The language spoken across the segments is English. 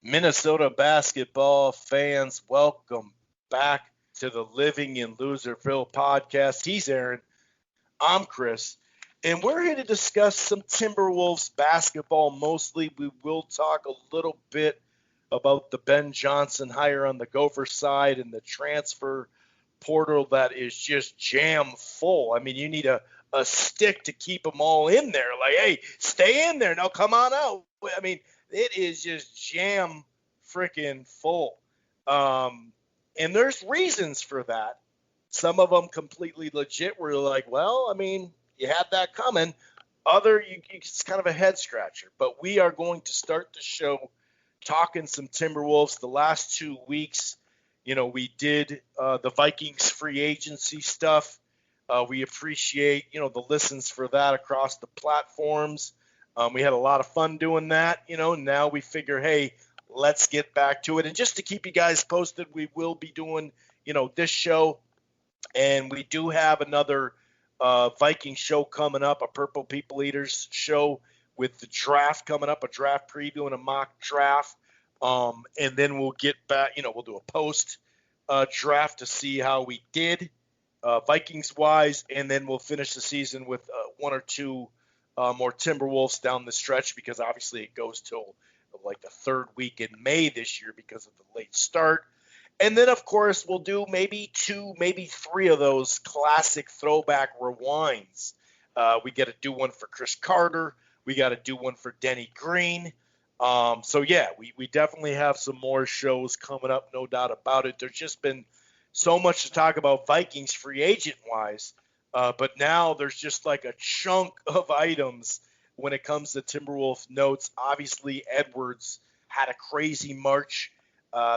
Minnesota basketball fans, welcome back to the Living in Loserville podcast. He's Aaron. I'm Chris. And we're here to discuss some Timberwolves basketball mostly. We will talk a little bit about the Ben Johnson hire on the Gophers side and the transfer portal that is just jam full. I mean, you need a stick to keep them all in there. Like, hey, stay in there. Now come on out. I mean, it is just jam freaking full. And there's reasons for that. Some of them completely legit where you're like, well, I mean, you had that coming. It's kind of a head scratcher. But we are going to start the show talking some Timberwolves. The last 2 weeks, we did the Vikings free agency stuff. We appreciate, the listens for that across the platforms. We had a lot of fun doing that, now we figure, hey, let's get back to it. And just to keep you guys posted, we will be doing, this show. And we do have another Viking show coming up, a Purple People Eaters show with the draft coming up, a draft preview and a mock draft. And then we'll get back, we'll do a post draft to see how we did Vikings-wise. And then we'll finish the season with one or two more Timberwolves down the stretch, because obviously it goes till like the third week in May this year because of the late start. And then, of course, we'll do maybe 2, maybe 3 of those classic throwback rewinds. We got to do one for Chris Carter. We got to do one for Denny Green. We definitely have some more shows coming up, no doubt about it. There's just been so much to talk about Vikings free agent-wise. But now there's just like a chunk of items when it comes to Timberwolves notes. Obviously, Edwards had a crazy March.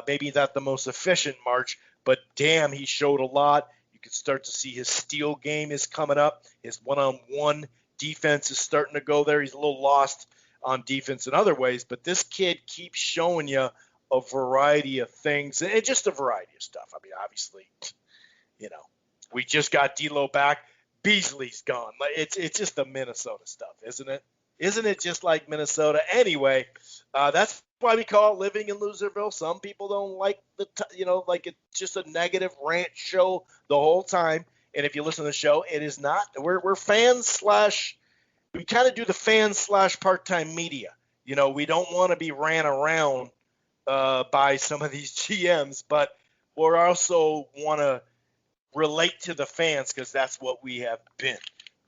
Maybe not the most efficient March, but damn, he showed a lot. You can start to see his steal game is coming up. His one-on-one defense is starting to go there. He's a little lost on defense in other ways, but this kid keeps showing you a variety of things, and just a variety of stuff. I mean, obviously, we just got D'Lo back. Beasley's gone. It's just the Minnesota stuff, isn't it? Isn't it just like Minnesota? Anyway, that's why we call it Living in Loserville. Some people don't like like it's just a negative rant show the whole time. And if you listen to the show, it is not. We're fans / we kind of do the fans / part-time media. We don't want to be ran around by some of these GMs, but we also want to relate to the fans because that's what we have been.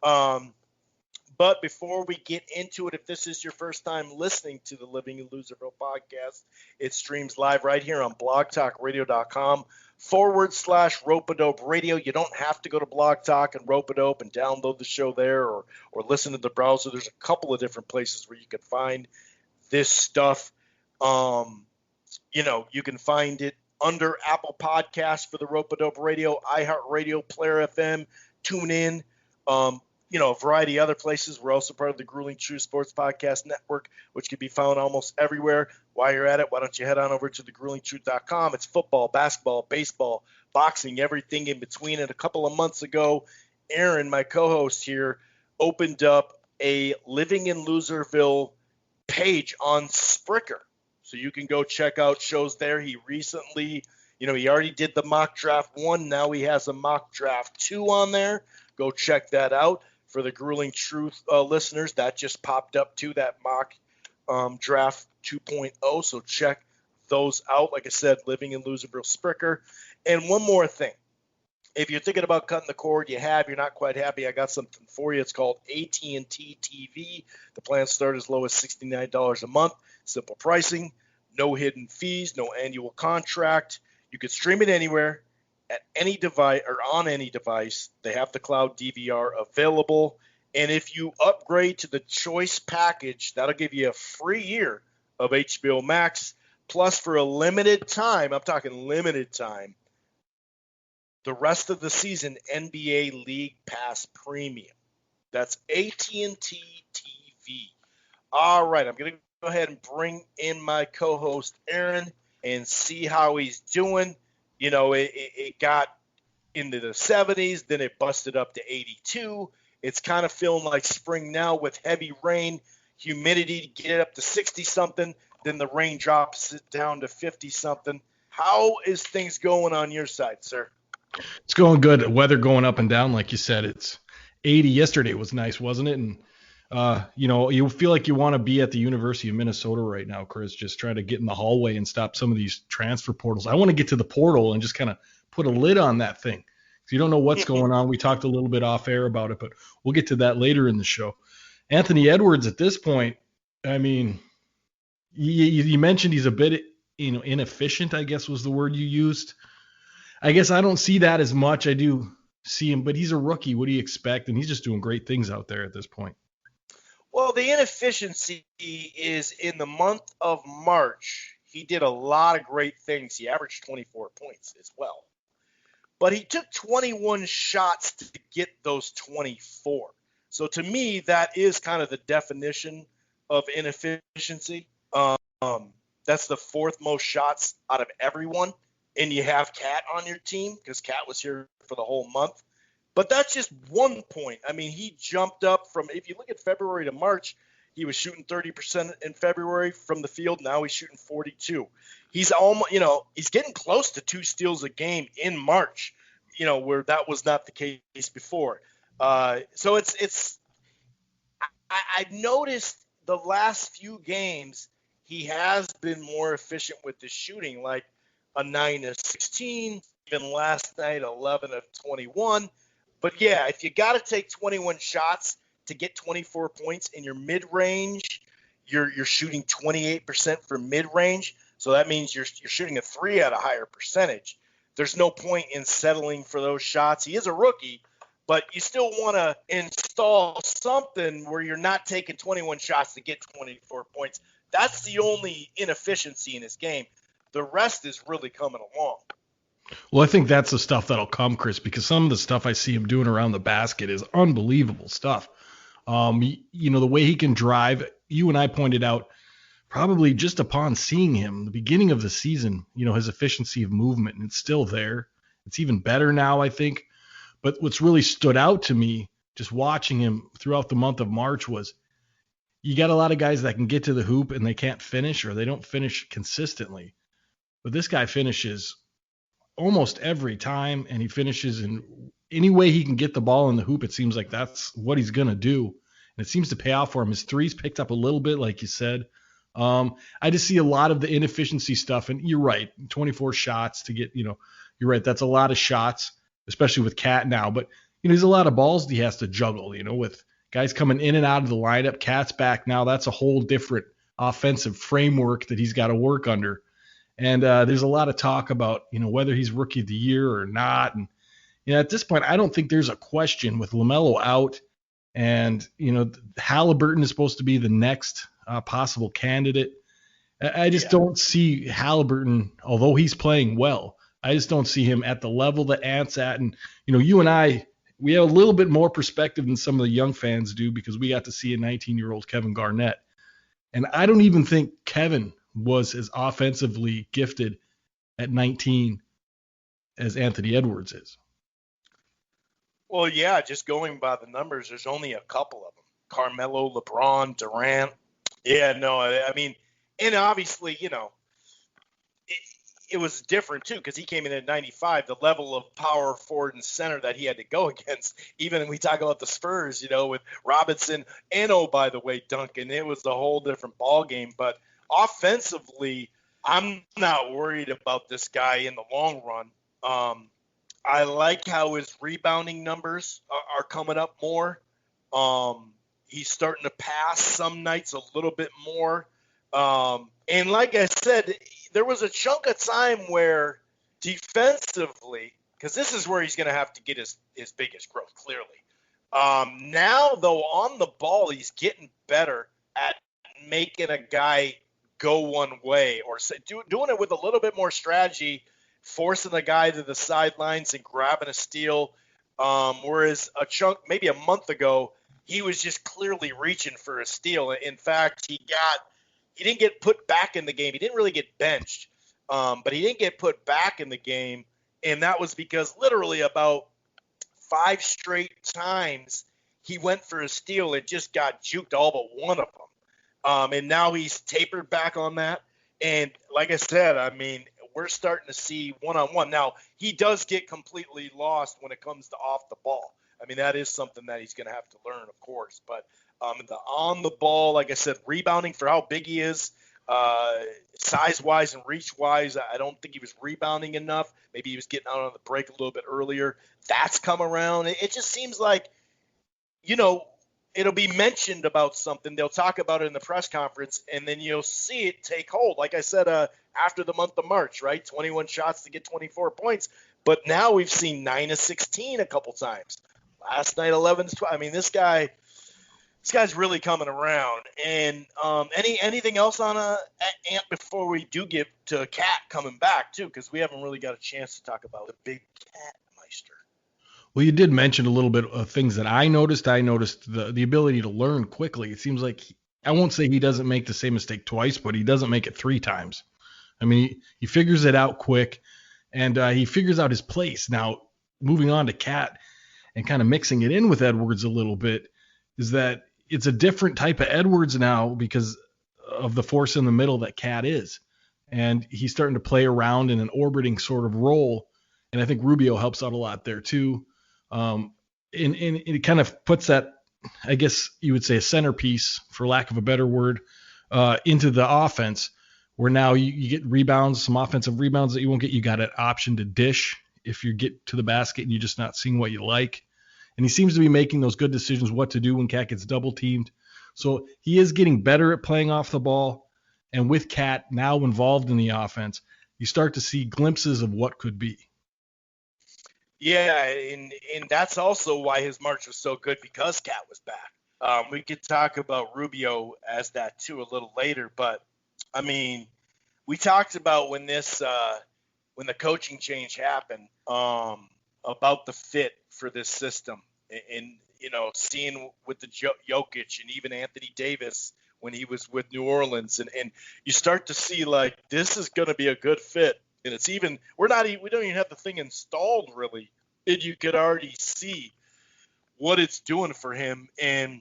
But before we get into it, if this is your first time listening to the Living in Loserville podcast, it streams live right here on blogtalkradio.com /Rope-A-Dope Radio. You don't have to go to Blog Talk and Rope-A-Dope and download the show there or listen to the browser. There's a couple of different places where you can find this stuff. You can find it under Apple Podcasts for the Rope-A-Dope Radio, iHeartRadio, Player FM, TuneIn, a variety of other places. We're also part of the Grueling Truth Sports Podcast Network, which can be found almost everywhere. While you're at it, why don't you head on over to thegruelingtruth.com. It's football, basketball, baseball, boxing, everything in between. And a couple of months ago, Aaron, my co-host here, opened up a Living in Loserville page on Spreaker. So you can go check out shows there. He recently, he already did the mock draft 1. Now he has a mock draft 2 on there. Go check that out. For the Grueling Truth listeners, that just popped up to that mock draft 2.0. So check those out. Like I said, Living in Loserville Spreaker. And one more thing. If you're thinking about cutting the cord, you're not quite happy, I got something for you. It's called AT&T TV. The plans start as low as $69 a month. Simple pricing, no hidden fees, no annual contract. You can stream it anywhere, at any device or on any device. They have the cloud DVR available. And if you upgrade to the choice package, that'll give you a free year of HBO Max. Plus, for a limited time, I'm talking limited time, the rest of the season, NBA League Pass Premium. That's AT&T TV. All right, I'm going to go ahead and bring in my co-host, Aaron, and see how he's doing. It got into the 70s, then it busted up to 82. It's kind of feeling like spring now with heavy rain. humidity to get it up to 60-something, then the rain drops it down to 50-something. How is things going on your side, sir? It's going good. Weather going up and down, like you said. It's 80. Yesterday was nice, wasn't it? And, you feel like you want to be at the University of Minnesota right now, Chris, just trying to get in the hallway and stop some of these transfer portals. I want to get to the portal and just kind of put a lid on that thing. So you don't know what's going on. We talked a little bit off air about it, but we'll get to that later in the show. Anthony Edwards at this point, I mean, you mentioned he's a bit, inefficient, I guess was the word you used. I guess I don't see that as much. I do see him, but he's a rookie. What do you expect? And he's just doing great things out there at this point. Well, the inefficiency is in the month of March. He did a lot of great things. He averaged 24 points as well. But he took 21 shots to get those 24. So to me, that is kind of the definition of inefficiency. That's the fourth most shots out of everyone. And you have Cat on your team because Cat was here for the whole month. But that's just 1 point. I mean, he jumped up from, if you look at February to March, he was shooting 30% in February from the field. Now he's shooting 42. He's almost, he's getting close to 2 steals a game in March, where that was not the case before. So I've noticed the last few games, he has been more efficient with the shooting, like a 9 of 16, even last night, 11 of 21. But yeah, if you got to take 21 shots to get 24 points in your mid-range, you're shooting 28% for mid-range. So that means you're shooting a 3 at a higher percentage. There's no point in settling for those shots. He is a rookie, but you still want to install something where you're not taking 21 shots to get 24 points. That's the only inefficiency in his game. The rest is really coming along. Well, I think that's the stuff that'll come, Chris, because some of the stuff I see him doing around the basket is unbelievable stuff. The way he can drive, you and I pointed out, probably just upon seeing him, the beginning of the season, his efficiency of movement, and it's still there. It's even better now, I think. But what's really stood out to me, just watching him throughout the month of March, was you got a lot of guys that can get to the hoop and they can't finish, or they don't finish consistently. But this guy finishes almost every time, and he finishes in any way he can get the ball in the hoop. It seems like that's what he's going to do. And it seems to pay off for him. His threes picked up a little bit, like you said. I just see a lot of the inefficiency stuff. And you're right, 24 shots to get, you're right. That's a lot of shots, especially with Cat now. But, there's a lot of balls he has to juggle, with guys coming in and out of the lineup. Cat's back now. That's a whole different offensive framework that he's got to work under. And there's a lot of talk about, whether he's rookie of the year or not. And, at this point, I don't think there's a question with LaMelo out. And, Halliburton is supposed to be the next possible candidate. I just don't see Halliburton, although he's playing well. I just don't see him at the level that Ant's at. And, you and I, we have a little bit more perspective than some of the young fans do because we got to see a 19-year-old Kevin Garnett. And I don't even think Kevin was as offensively gifted at 19 as Anthony Edwards is. Well, yeah, just going by the numbers, there's only a couple of them. Carmelo, LeBron, Durant. Yeah, no, I mean, and obviously, it was different too because he came in at 95. The level of power forward and center that he had to go against, even when we talk about the Spurs, with Robinson and, oh, by the way, Duncan, it was a whole different ball game. But offensively, I'm not worried about this guy in the long run. I like how his rebounding numbers are coming up more. He's starting to pass some nights a little bit more. And like I said, there was a chunk of time where defensively, because this is where he's going to have to get his biggest growth, clearly. Now, though, on the ball, he's getting better at making a guy go one way or doing it with a little bit more strategy, forcing the guy to the sidelines and grabbing a steal. Whereas a chunk, maybe a month ago, he was just clearly reaching for a steal. In fact, he didn't get put back in the game. He didn't really get benched, but he didn't get put back in the game. And that was because literally about 5 straight times he went for a steal and just got juked all but one of them. And now he's tapered back on that. And like I said, I mean, we're starting to see one-on-one. Now, he does get completely lost when it comes to off the ball. I mean, that is something that he's going to have to learn, of course. But the on the ball, like I said, rebounding for how big he is, size-wise and reach-wise, I don't think he was rebounding enough. Maybe he was getting out on the break a little bit earlier. That's come around. It just seems like, it'll be mentioned about something. They'll talk about it in the press conference, and then you'll see it take hold. Like I said, after the month of March, right? 21 shots to get 24 points. But now we've seen 9 of 16 a couple times. Last night, 11 to 12. I mean, this guy's really coming around. And anything else on Ant before we do get to Cat coming back, too? Because we haven't really got a chance to talk about the big Cat Meister. Well, you did mention a little bit of things that I noticed. I noticed the ability to learn quickly. It seems like I won't say he doesn't make the same mistake twice, but he doesn't make it 3 times. I mean, he figures it out quick, and he figures out his place. Now, moving on to Cat and kind of mixing it in with Edwards a little bit, is that it's a different type of Edwards now because of the force in the middle that Cat is. And he's starting to play around in an orbiting sort of role, and I think Rubio helps out a lot there too. And it kind of puts that, I guess you would say, a centerpiece, for lack of a better word, into the offense, where now you get rebounds, some offensive rebounds that you won't get. You got an option to dish if you get to the basket and you're just not seeing what you like. And he seems to be making those good decisions what to do when Cat gets double teamed. So he is getting better at playing off the ball. And with Cat now involved in the offense, you start to see glimpses of what could be. Yeah, and that's also why his March was so good, because Cat was back. We could talk about Rubio as that too a little later, but I mean, we talked about when the coaching change happened, about the fit for this system, and seeing with the Jokic and even Anthony Davis when he was with New Orleans, and you start to see like this is going to be a good fit. And it's even we don't even have the thing installed really, and you could already see what it's doing for him. And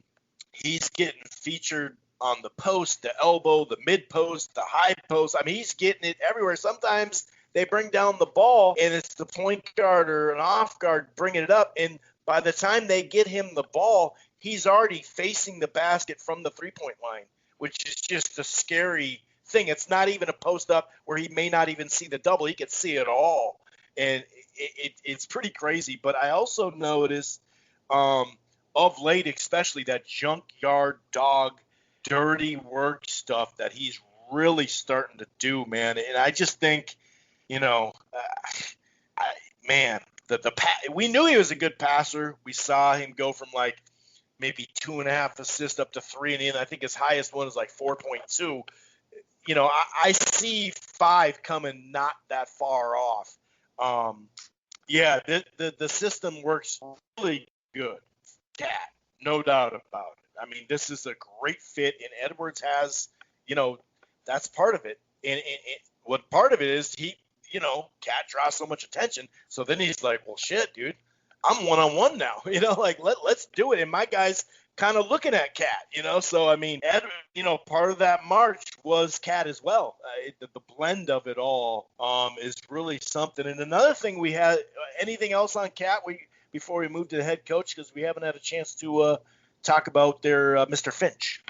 he's getting featured on the post, the elbow, the mid post, the high post. I mean, he's getting it everywhere. Sometimes they bring down the ball, and it's the point guard or an off guard bringing it up, and by the time they get him the ball, he's already facing the basket from the 3-point line, which is just a scary thing. It's not even a post up where he may not even see the double. He could see it all, and it's pretty crazy. But I also noticed of late, especially that junkyard dog dirty work stuff that he's really starting to do, man. And I just think, we knew he was a good passer. We saw him go from like maybe 2.5 assists up to 3, and I think his highest one is like 4.2. I see 5 coming not that far off. The system works really good. Cat, no doubt about it. I mean, this is a great fit, and Edwards has, that's part of it. And what part of it is Cat draws so much attention. So then he's like, well, shit, dude, I'm one-on-one now. Let's do it. And my guy's kind of looking at Cat, So, I mean, part of that March was Cat as well. The blend of it all is really something. And another thing we had, anything else on Cat before we move to the head coach, because we haven't had a chance to talk about their Mr. Finch.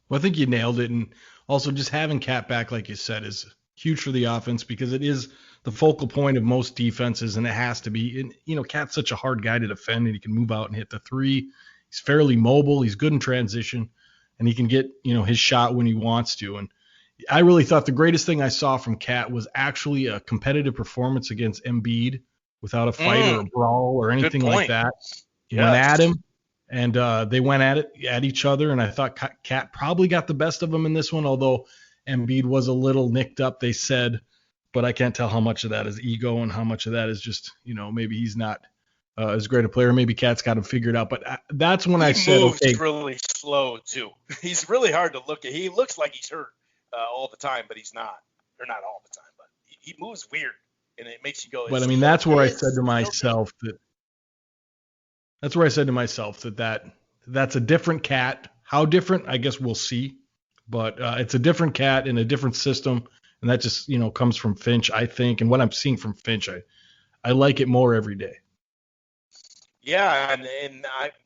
Well, I think you nailed it. And also just having Cat back, like you said, is huge for the offense because it is the focal point of most defenses, and it has to be. And, Cat's such a hard guy to defend, and he can move out and hit the 3. He's fairly mobile. He's good in transition, and he can get, his shot when he wants to. And I really thought the greatest thing I saw from Cat was actually a competitive performance against Embiid without a fight or a brawl or anything like that. He went at him, and they went at each other, and I thought Cat probably got the best of him in this one, although Embiid was a little nicked up, they said, but I can't tell how much of that is ego and how much of that is just, maybe he's not as great a player. Maybe Cat's got him figured out, but that's when I said, okay. He moves really slow too. He's really hard to look at. He looks like he's hurt all the time, but he's not. Or not all the time, but he moves weird, and it makes you go. But I mean, that's where I said to myself that's a different Cat. How different? I guess we'll see. But it's a different cat in a different system, and that just comes from Finch, I think. And what I'm seeing from Finch, I like it more every day. Yeah,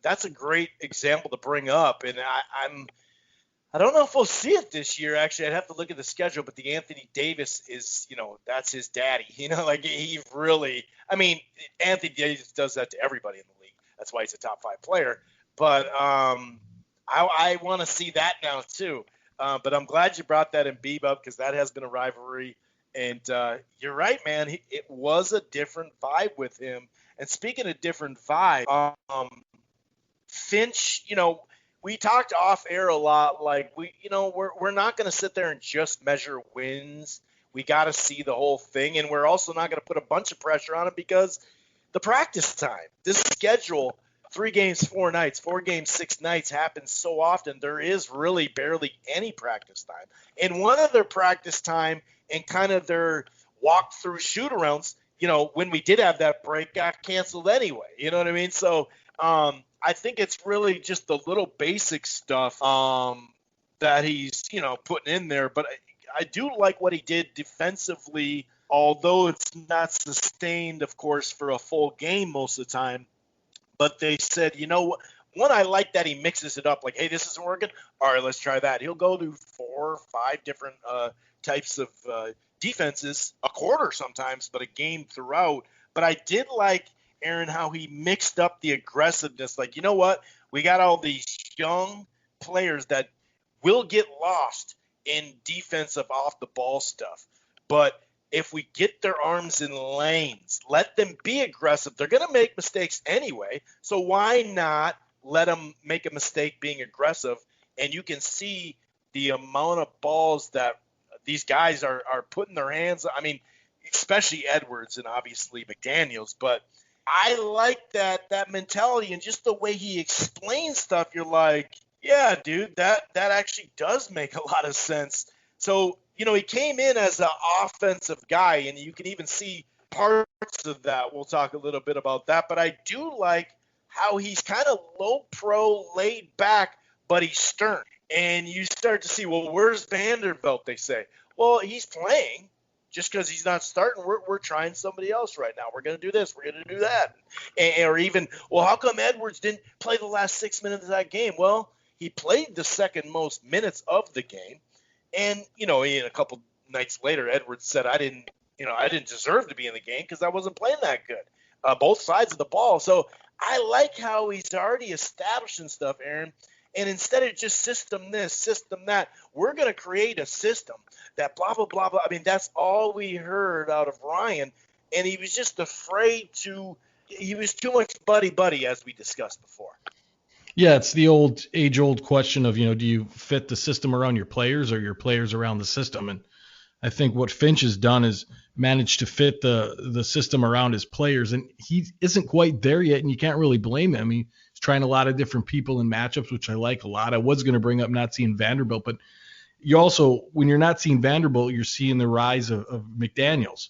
that's a great example to bring up, and I don't know if we'll see it this year. Actually, I'd have to look at the schedule, but the Anthony Davis is, that's his daddy. Like he really, I mean, Anthony Davis does that to everybody in the league. That's why he's a top 5 player. But I want to see that now too. But I'm glad you brought that in Beeb up because that has been a rivalry. And you're right, man. It was a different vibe with him. And speaking of different vibe, Finch, we talked off air a lot. Like we're not going to sit there and just measure wins. We got to see the whole thing, and we're also not going to put a bunch of pressure on it because the practice time, this schedule, 3 games, 4 nights, 4 games, 6 nights happens so often. There is really barely any practice time, and one of their practice time and kind of their walk through shoot arounds, when we did have that break, got canceled anyway. You know what I mean? So. I think it's really just the little basic stuff that he's, putting in there. But I do like what he did defensively, although it's not sustained, of course, for a full game most of the time. But they said, one, I like that he mixes it up. Like, hey, this isn't working. All right, let's try that. He'll go to 4 or 5 different types of defenses, a quarter sometimes, but a game throughout. But I did like Aaron, how he mixed up the aggressiveness. Like, you know what? We got all these young players that will get lost in defensive off the ball stuff. But if we get their arms in lanes, let them be aggressive. They're going to make mistakes anyway. So why not let them make a mistake being aggressive? And you can see the amount of balls that these guys are putting their hands. I mean, especially Edwards and obviously McDaniels, but I like that mentality and just the way he explains stuff. You're like, yeah, dude, that actually does make a lot of sense. So, he came in as an offensive guy, and you can even see parts of that. We'll talk a little bit about that. But I do like how he's kind of low pro, laid back, but he's stern. And you start to see, well, where's Vanderbilt, they say. Well, he's playing. Just because he's not starting, we're trying somebody else right now. We're going to do this. We're going to do that. Or even, well, how come Edwards didn't play the last 6 minutes of that game? Well, he played the second most minutes of the game. And, a couple nights later, Edwards said, I didn't deserve to be in the game because I wasn't playing that good. Both sides of the ball. So I like how he's already establishing stuff, Aaron. And instead of just system this, system that, we're going to create a system that blah, blah, blah, blah. I mean, that's all we heard out of Ryan. And he was just afraid he was too much buddy, as we discussed before. Yeah, it's the age-old question of, do you fit the system around your players or your players around the system? And I think what Finch has done is managed to fit the system around his players. And he isn't quite there yet, and you can't really blame him. He's trying a lot of different people in matchups, which I like a lot. I was going to bring up not seeing Vanderbilt, but you also, when you're not seeing Vanderbilt, you're seeing the rise of McDaniels.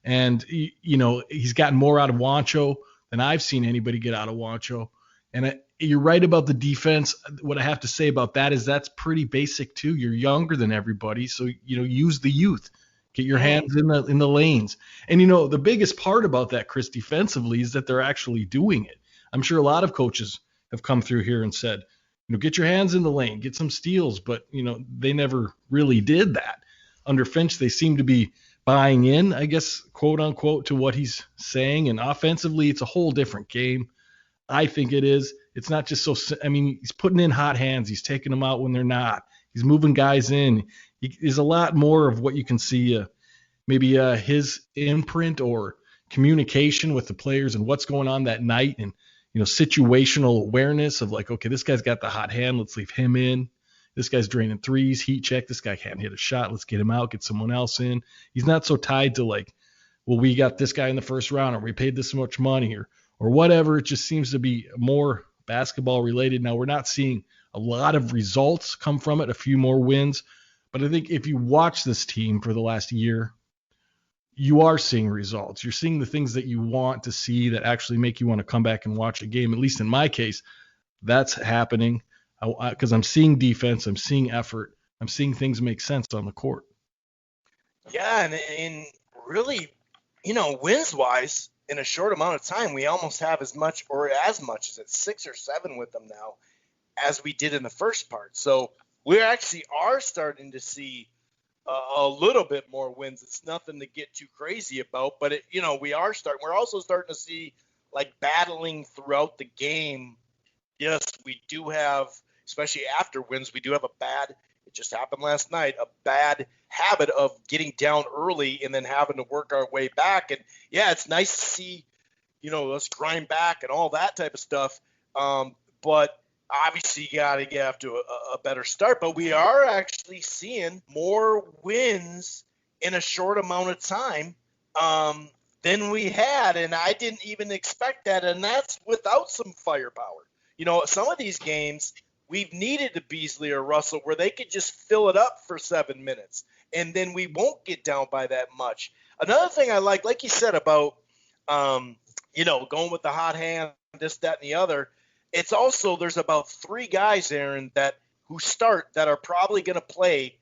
And, he's gotten more out of Wancho than I've seen anybody get out of Wancho. And you're right about the defense. What I have to say about that is that's pretty basic too. You're younger than everybody, so use the youth. Get your hands in the lanes. And the biggest part about that, Chris, defensively, is that they're actually doing it. I'm sure a lot of coaches have come through here and said, get your hands in the lane, get some steals, but they never really did that. Under Finch, they seem to be buying in, I guess, quote unquote, to what he's saying. And offensively, it's a whole different game. I think it is. It's not just he's putting in hot hands. He's taking them out when they're not. He's moving guys in. There's a lot more of what you can see, maybe his imprint or communication with the players and what's going on that night, and situational awareness of like, okay, this guy's got the hot hand. Let's leave him in. This guy's draining threes, heat check. This guy can't hit a shot. Let's get him out, get someone else in. He's not so tied to like, well, we got this guy in the first round or we paid this much money or whatever. It just seems to be more basketball related. Now, we're not seeing a lot of results come from it, a few more wins. But I think if you watch this team for the last year, you are seeing results. You're seeing the things that you want to see that actually make you want to come back and watch a game. At least in my case, that's happening because I'm seeing defense, I'm seeing effort, I'm seeing things make sense on the court. Yeah, and really, wins-wise, in a short amount of time, we almost have as much as it's 6 or 7 with them now as we did in the first part. So we actually are starting to see a little bit more wins. It's nothing to get too crazy about, but we're also starting to see like battling throughout the game. Yes, we do have, especially after wins, we do have it just happened last night, a bad habit of getting down early and then having to work our way back. And yeah, it's nice to see, us grind back and all that type of stuff. But obviously you got to get off to a better start. But we are actually seeing more wins in a short amount of time than we had. And I didn't even expect that. And that's without some firepower. Some of these games we've needed the Beasley or Russell where they could just fill it up for 7 minutes, and then we won't get down by that much. Another thing I like you said about, going with the hot hand, this, that, and the other. It's also there's about 3 guys, Aaron, who start that are probably going to play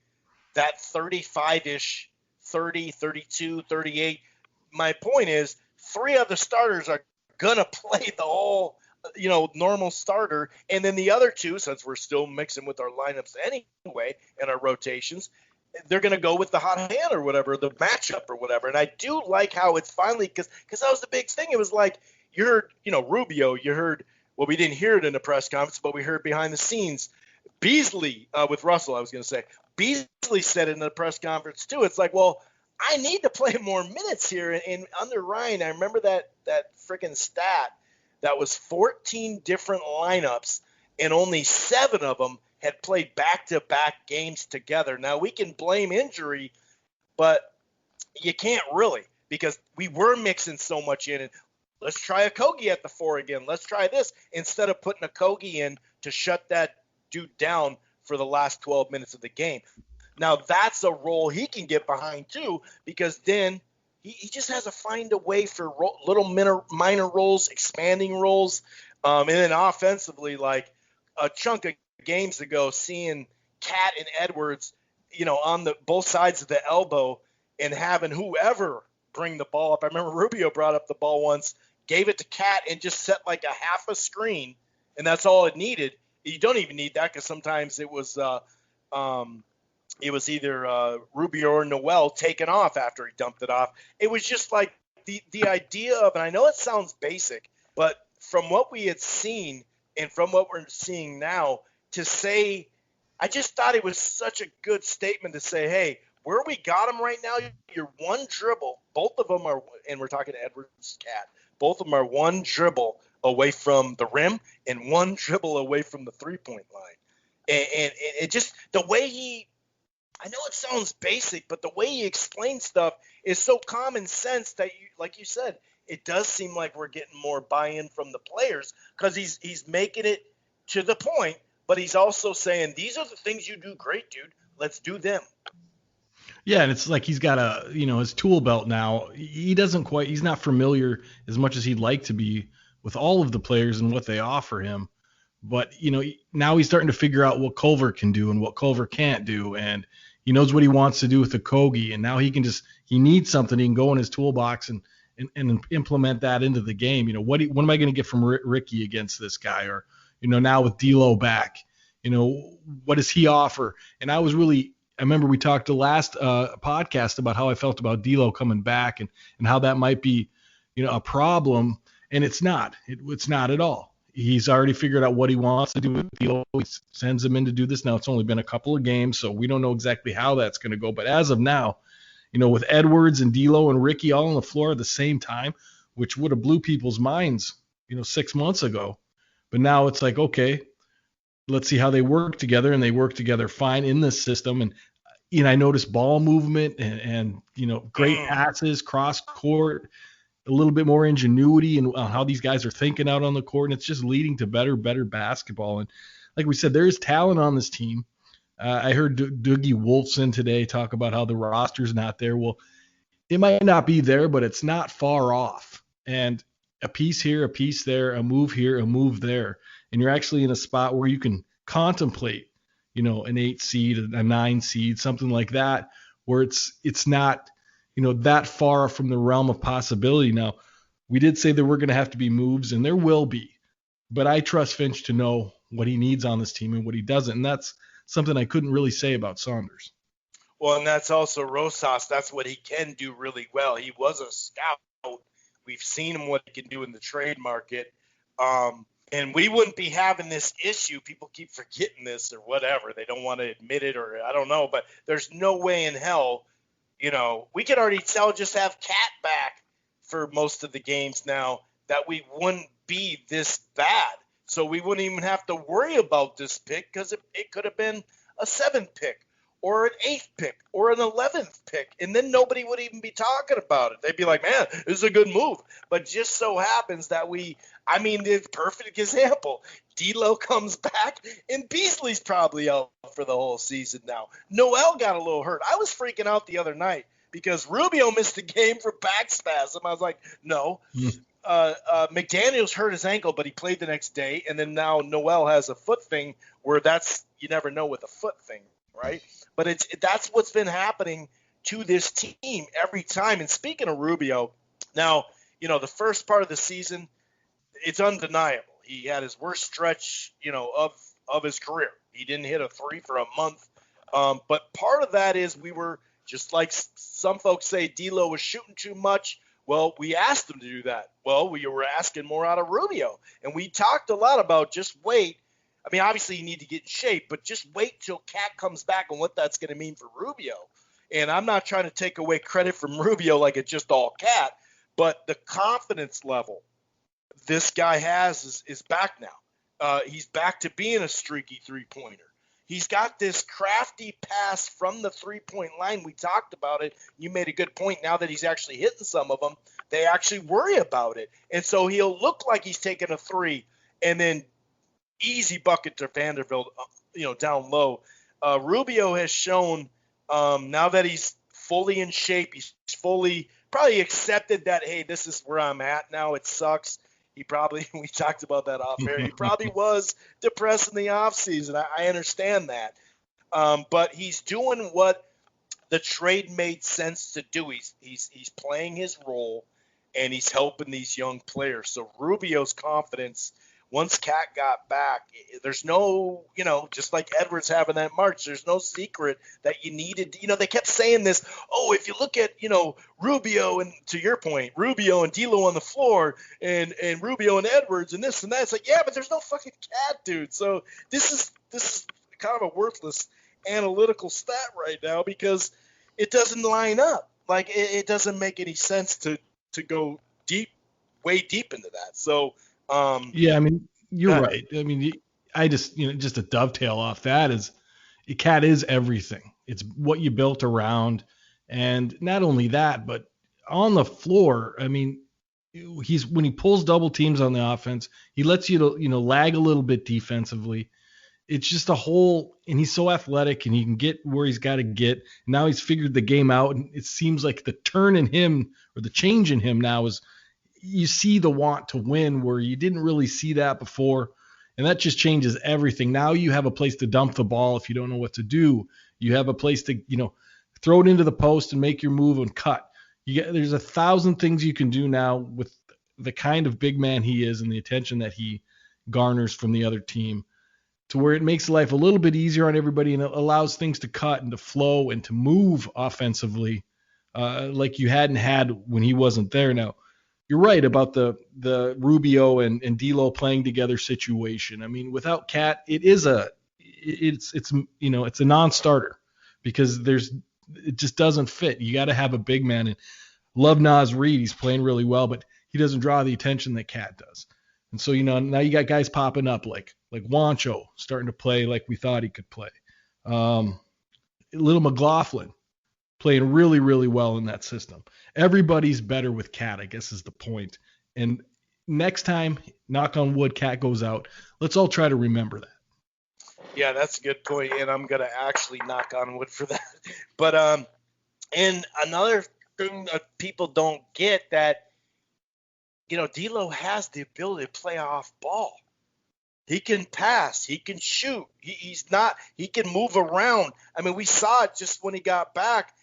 that 35-ish, 30, 32, 38. My point is 3 of the starters are going to play the whole normal starter. And then the other 2, since we're still mixing with our lineups anyway and our rotations, they're going to go with the hot hand or whatever, the matchup or whatever. And I do like how it's finally, because that was the big thing. It was like you heard, Rubio, you heard, well, we didn't hear it in the press conference, but we heard behind the scenes. Beasley, with Russell, I was going to say, Beasley said it in the press conference too. It's like, well, I need to play more minutes here. And under Ryan, I remember that freaking stat that was 14 different lineups, and only 7 of them had played back-to-back games together. Now, we can blame injury, but you can't really, because we were mixing so much in. And let's try a Kogi at the 4 again. Let's try this instead of putting a Kogi in to shut that dude down for the last 12 minutes of the game. Now, that's a role he can get behind, too, because then – he just has to find a way for little minor roles, expanding roles. And then offensively, like a chunk of games ago, seeing Cat and Edwards, on the both sides of the elbow and having whoever bring the ball up. I remember Rubio brought up the ball once, gave it to Cat and just set like a half a screen, and that's all it needed. You don't even need that because sometimes it was either Rubio or Noel taken off after he dumped it off. It was just like the idea of, and I know it sounds basic, but from what we had seen and from what we're seeing now, to say, I just thought it was such a good statement to say, hey, where we got him right now, you're one dribble. Both of them are, and we're talking to Edwards, Cat, both of them are one dribble away from the rim and one dribble away from the three-point line. And it just, the way I know it sounds basic, but the way he explains stuff is so common sense that, like you said, it does seem like we're getting more buy-in from the players because he's making it to the point, but he's also saying, these are the things you do great, dude. Let's do them. Yeah, and it's like he's got his tool belt now. He's not familiar as much as he'd like to be with all of the players and what they offer him. But, now he's starting to figure out what Culver can do and what Culver can't do. And he knows what he wants to do with the Kogi. And now he needs something. He can go in his toolbox and implement that into the game. What am I going to get from Ricky against this guy? Or, now with D'Lo back, what does he offer? And I remember we talked the last podcast about how I felt about D'Lo coming back and how that might be, a problem. And it's not. It's not at all. He's already figured out what he wants to do with D'Lo. He sends him in to do this. Now, it's only been a couple of games, so we don't know exactly how that's going to go. But as of now, with Edwards and D'Lo and Ricky all on the floor at the same time, which would have blew people's minds, 6 months ago. But now it's like, okay, let's see how they work together, and they work together fine in this system. And I noticed ball movement and great passes, cross court, a little bit more ingenuity and how these guys are thinking out on the court, and it's just leading to better basketball. And like we said, there's talent on this team. I heard Dougie Wolfson today talk about how the roster's not there. Well, it might not be there, but it's not far off. And a piece here, a piece there, a move here, a move there, and you're actually in a spot where you can contemplate, an 8 seed, a 9 seed, something like that, where it's not, that far from the realm of possibility. Now, we did say there were going to have to be moves, and there will be, but I trust Finch to know what he needs on this team and what he doesn't, and that's something I couldn't really say about Saunders. Well, and that's also Rosas. That's what he can do really well. He was a scout. We've seen him what he can do in the trade market. And we wouldn't be having this issue. People keep forgetting this or whatever. They don't want to admit it, or I don't know. But there's no way in hell, we could already tell, just have Cat back for most of the games now, that we wouldn't be this bad. So we wouldn't even have to worry about this pick, because it could have been a 7th pick or an 8th pick or an 11th pick, and then nobody would even be talking about it. They'd be like, man, this is a good move. But just so happens that the perfect example, D'Lo comes back, and Beasley's probably out for the whole season now. Noel got a little hurt. I was freaking out the other night because Rubio missed the game for back spasm. I was like, no. McDaniels hurt his ankle, but he played the next day, and then now Noel has a foot thing where you never know with a foot thing, right? But that's what's been happening to this team every time. And speaking of Rubio, now, the first part of the season, it's undeniable. He had his worst stretch, of his career. He didn't hit a 3 for a month. But part of that is we were, just like some folks say, D'Lo was shooting too much. Well, we asked him to do that. Well, we were asking more out of Rubio. And we talked a lot about just wait. I mean, obviously you need to get in shape, but just wait till Cat comes back and what that's going to mean for Rubio. And I'm not trying to take away credit from Rubio like it's just all Cat, but the confidence level this guy has is back now. He's back to being a streaky three-pointer. He's got this crafty pass from the three-point line. We talked about it. You made a good point. Now that he's actually hitting some of them, they actually worry about it. And so he'll look like he's taking a 3 and then easy bucket to Vanderbilt, down low. Rubio has shown now that he's fully in shape, he's fully probably accepted that, hey, this is where I'm at now. It sucks. We talked about that off air. He probably was depressed in the offseason. I understand that. But he's doing what the trade made sense to do. He's playing his role, and he's helping these young players. So Rubio's confidence, once Cat got back, there's no, just like Edwards having that March, there's no secret that you needed. They kept saying this, if you look at, Rubio, and to your point, Rubio and D'Lo on the floor and Rubio and Edwards and this and that. It's like, yeah, but there's no fucking Cat, dude. So this is kind of a worthless analytical stat right now because it doesn't line up. Like, it doesn't make any sense to go way deep into that. So, yeah, I mean, you're right. I mean, I just, just to dovetail off that is, Cat is everything. It's what you built around. And not only that, but on the floor, I mean, when he pulls double teams on the offense, he lets you lag a little bit defensively. It's just and he's so athletic and he can get where he's got to get. Now he's figured the game out, and it seems like the turn in him, or the change in him now, is you see the want to win where you didn't really see that before. And that just changes everything. Now you have a place to dump the ball if you don't know what to do. You have a place to, throw it into the post and make your move and cut. There's 1,000 things you can do now with the kind of big man he is and the attention that he garners from the other team, to where it makes life a little bit easier on everybody, and it allows things to cut and to flow and to move offensively like you hadn't had when he wasn't there. Now, you're right about the Rubio and D'Lo playing together situation. I mean, without Cat, it's a non-starter because it just doesn't fit. You got to have a big man. And love Naz Reid. He's playing really well, but he doesn't draw the attention that Cat does. And so, now you got guys popping up like Wancho starting to play like we thought he could play. Little McLaughlin playing really, really well in that system. Everybody's better with Cat, I guess, is the point. And next time, knock on wood, Cat goes out, let's all try to remember that. Yeah, that's a good point, and I'm going to actually knock on wood for that. But and another thing that people don't get, that, D'Lo has the ability to play off ball. He can pass. He can shoot. He can move around. I mean, we saw it just when he got back.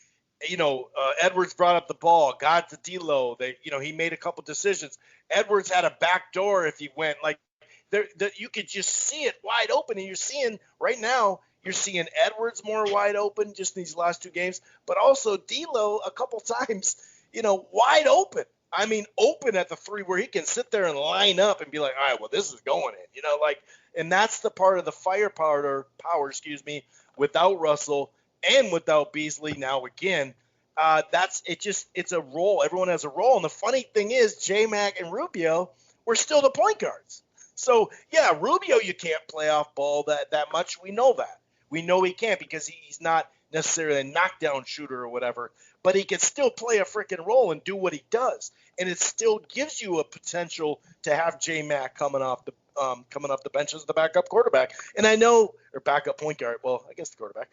Edwards brought up the ball, got to D'Lo. He made a couple decisions. Edwards had a back door if he went. Like, you could just see it wide open. And you're seeing right now, you're seeing Edwards more wide open just in these last two games, but also D'Lo a couple times, wide open. I mean, open at the three where he can sit there and line up and be like, all right, well, this is going in, and that's the part of the firepower, without Russell and without Beasley now again. It's a role. Everyone has a role. And the funny thing is, J-Mac and Rubio were still the point guards. So, yeah, Rubio, you can't play off ball that much. We know that. We know he can't because he's not necessarily a knockdown shooter or whatever, but he can still play a freaking role and do what he does. And it still gives you a potential to have J-Mac coming off the bench as the backup quarterback. And I know, or backup point guard, well, I guess the quarterback.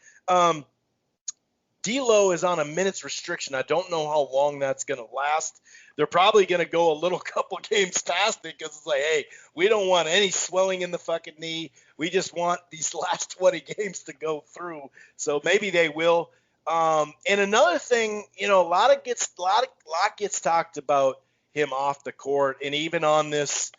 D'Lo is on a minutes restriction. I don't know how long that's going to last. They're probably going to go a little couple games past it because it's like, hey, we don't want any swelling in the fucking knee. We just want these last 20 games to go through. So maybe they will. And another thing, a lot gets talked about him off the court, and even on this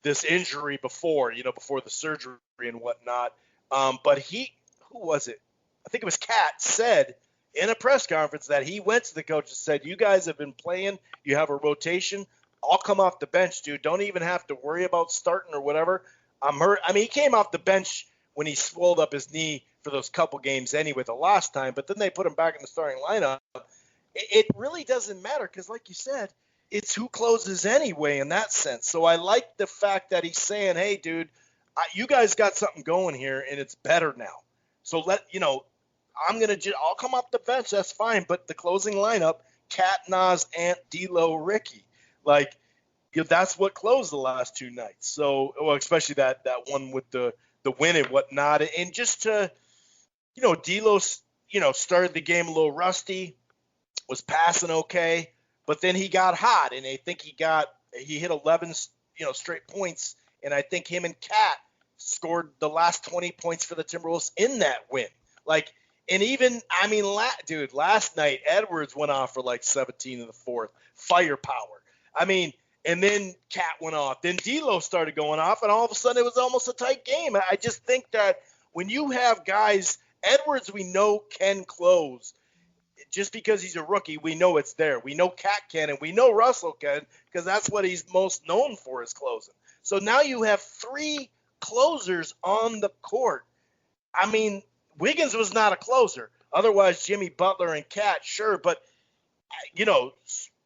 injury before the surgery and whatnot. But who was it? I think it was Cat said in a press conference that he went to the coach and said, you guys have been playing, you have a rotation, I'll come off the bench, dude. Don't even have to worry about starting or whatever. I'm hurt. I mean, he came off the bench when he swelled up his knee for those couple games anyway the last time, but then they put him back in the starting lineup. It really doesn't matter because, like you said, it's who closes anyway in that sense. So I like the fact that he's saying, hey, dude, you guys got something going here, and it's better now. So I'll come off the bench. That's fine. But the closing lineup, Cat, Nas, Ant, D'Lo, Ricky, that's what closed the last two nights. So, especially that one with the win and whatnot. And just to, D'Lo, started the game a little rusty, was passing okay, but then he got hot, and I think he hit 11, straight points. And I think him and Cat scored the last 20 points for the Timberwolves in that win. And even, last night, Edwards went off for 17 in the fourth. Firepower. And then Cat went off. Then D'Lo started going off, and all of a sudden it was almost a tight game. I just think that when you have guys, Edwards we know can close. Just because he's a rookie, we know it's there. We know Cat can, and we know Russell can, because that's what he's most known for is closing. So now you have three closers on the court. Wiggins was not a closer. Otherwise, Jimmy Butler and Cat, sure. But,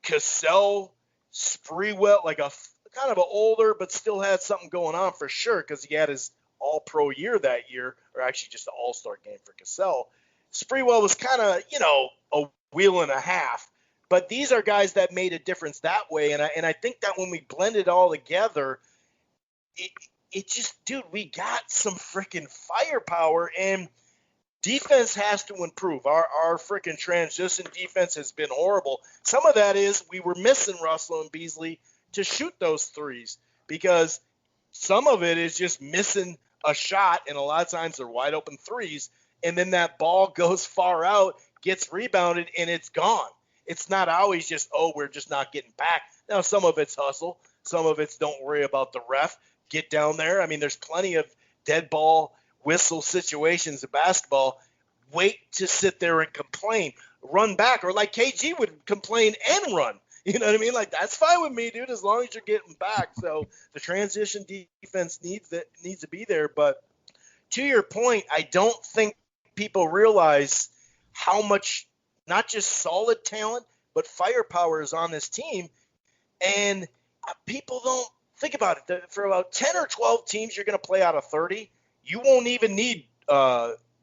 Cassell, Sprewell, a kind of an older but still had something going on for sure because he had his all-pro year that year, or actually just an all-star game for Cassell. Sprewell was kind of, a wheel and a half. But these are guys that made a difference that way. And I think that when we blend it all together, it just, dude, we got some freaking firepower, and defense has to improve. Our freaking transition defense has been horrible. Some of that is we were missing Russell and Beasley to shoot those threes because some of it is just missing a shot, and a lot of times they're wide open threes, and then that ball goes far out, gets rebounded, and it's gone. It's not always just, we're just not getting back. Now, some of it's hustle. Some of it's don't worry about the ref. Get down there. There's plenty of dead ball whistle situations in basketball. Wait to sit there and complain. Run back. Or like KG would complain and run. You know what I mean? That's fine with me, dude, as long as you're getting back. So the transition defense needs to be there. But to your point, I don't think people realize how much not just solid talent, but firepower is on this team. And people don't think about it. For about 10 or 12 teams you're going to play out of 30, you won't even need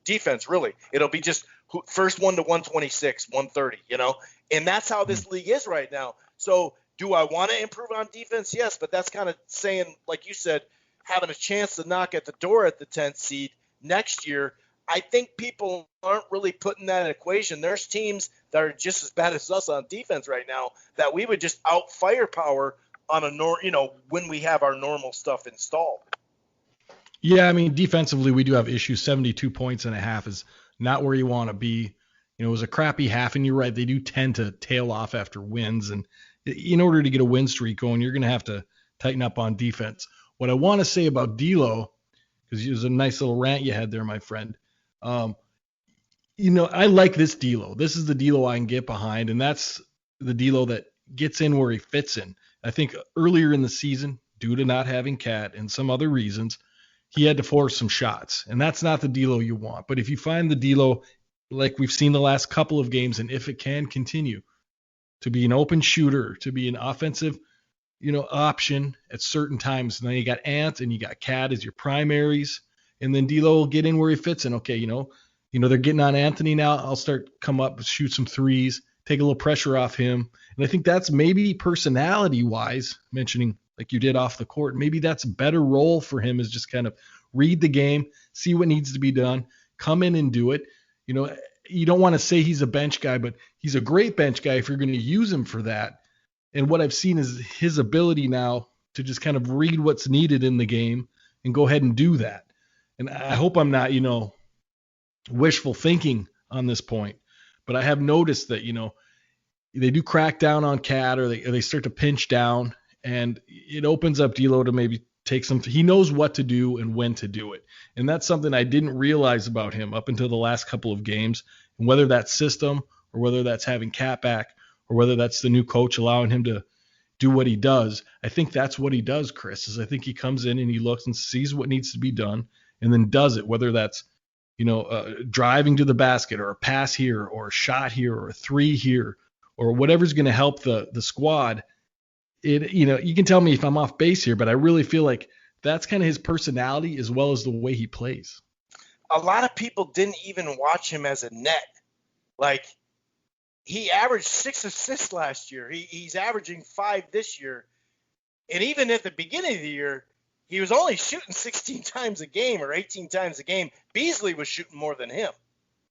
defense, really. It'll be just first one to 126, 130, And that's how this league is right now. So do I want to improve on defense? Yes, but that's kind of saying, like you said, having a chance to knock at the door at the 10th seed next year. I think people aren't really putting that in equation. There's teams that are just as bad as us on defense right now that we would just out firepower on when we have our normal stuff installed. Yeah, I mean, defensively, we do have issues. 72 points and a half is not where you want to be. It was a crappy half, and you're right. They do tend to tail off after wins. And in order to get a win streak going, you're going to have to tighten up on defense. What I want to say about D'Lo, because it was a nice little rant you had there, my friend. I like this D'Lo. This is the D'Lo I can get behind, and that's the D'Lo that gets in where he fits in. I think earlier in the season, due to not having Cat and some other reasons, he had to force some shots, and that's not the D'Lo you want. But if you find the D'Lo, like we've seen the last couple of games, and if it can continue to be an open shooter, to be an offensive, option at certain times, and then you got Ant and you got Cat as your primaries, and then D'Lo will get in where he fits in. Okay, they're getting on Anthony now. I'll come up, shoot some threes, take a little pressure off him, and I think that's maybe personality-wise, mentioning like you did off the court, maybe that's a better role for him, is just kind of read the game, see what needs to be done, come in and do it. You don't want to say he's a bench guy, but he's a great bench guy if you're going to use him for that. And what I've seen is his ability now to just kind of read what's needed in the game and go ahead and do that. And I hope I'm not, wishful thinking on this point, but I have noticed that, they do crack down on Cat, or they start to pinch down, and it opens up D'Lo to maybe take some. He knows what to do and when to do it, and that's something I didn't realize about him up until the last couple of games. And whether that's system, or whether that's having Cat back, or whether that's the new coach allowing him to do what he does, I think that's what he does, Chris. Is I think he comes in and he looks and sees what needs to be done, and then does it. Whether that's driving to the basket, or a pass here, or a shot here, or a three here, or whatever's going to help the squad. You can tell me if I'm off base here, but I really feel like that's kind of his personality as well as the way he plays. A lot of people didn't even watch him as a net. Like, he averaged 6 assists last year. He's averaging 5 this year. And even at the beginning of the year, he was only shooting 16 times a game or 18 times a game. Beasley was shooting more than him.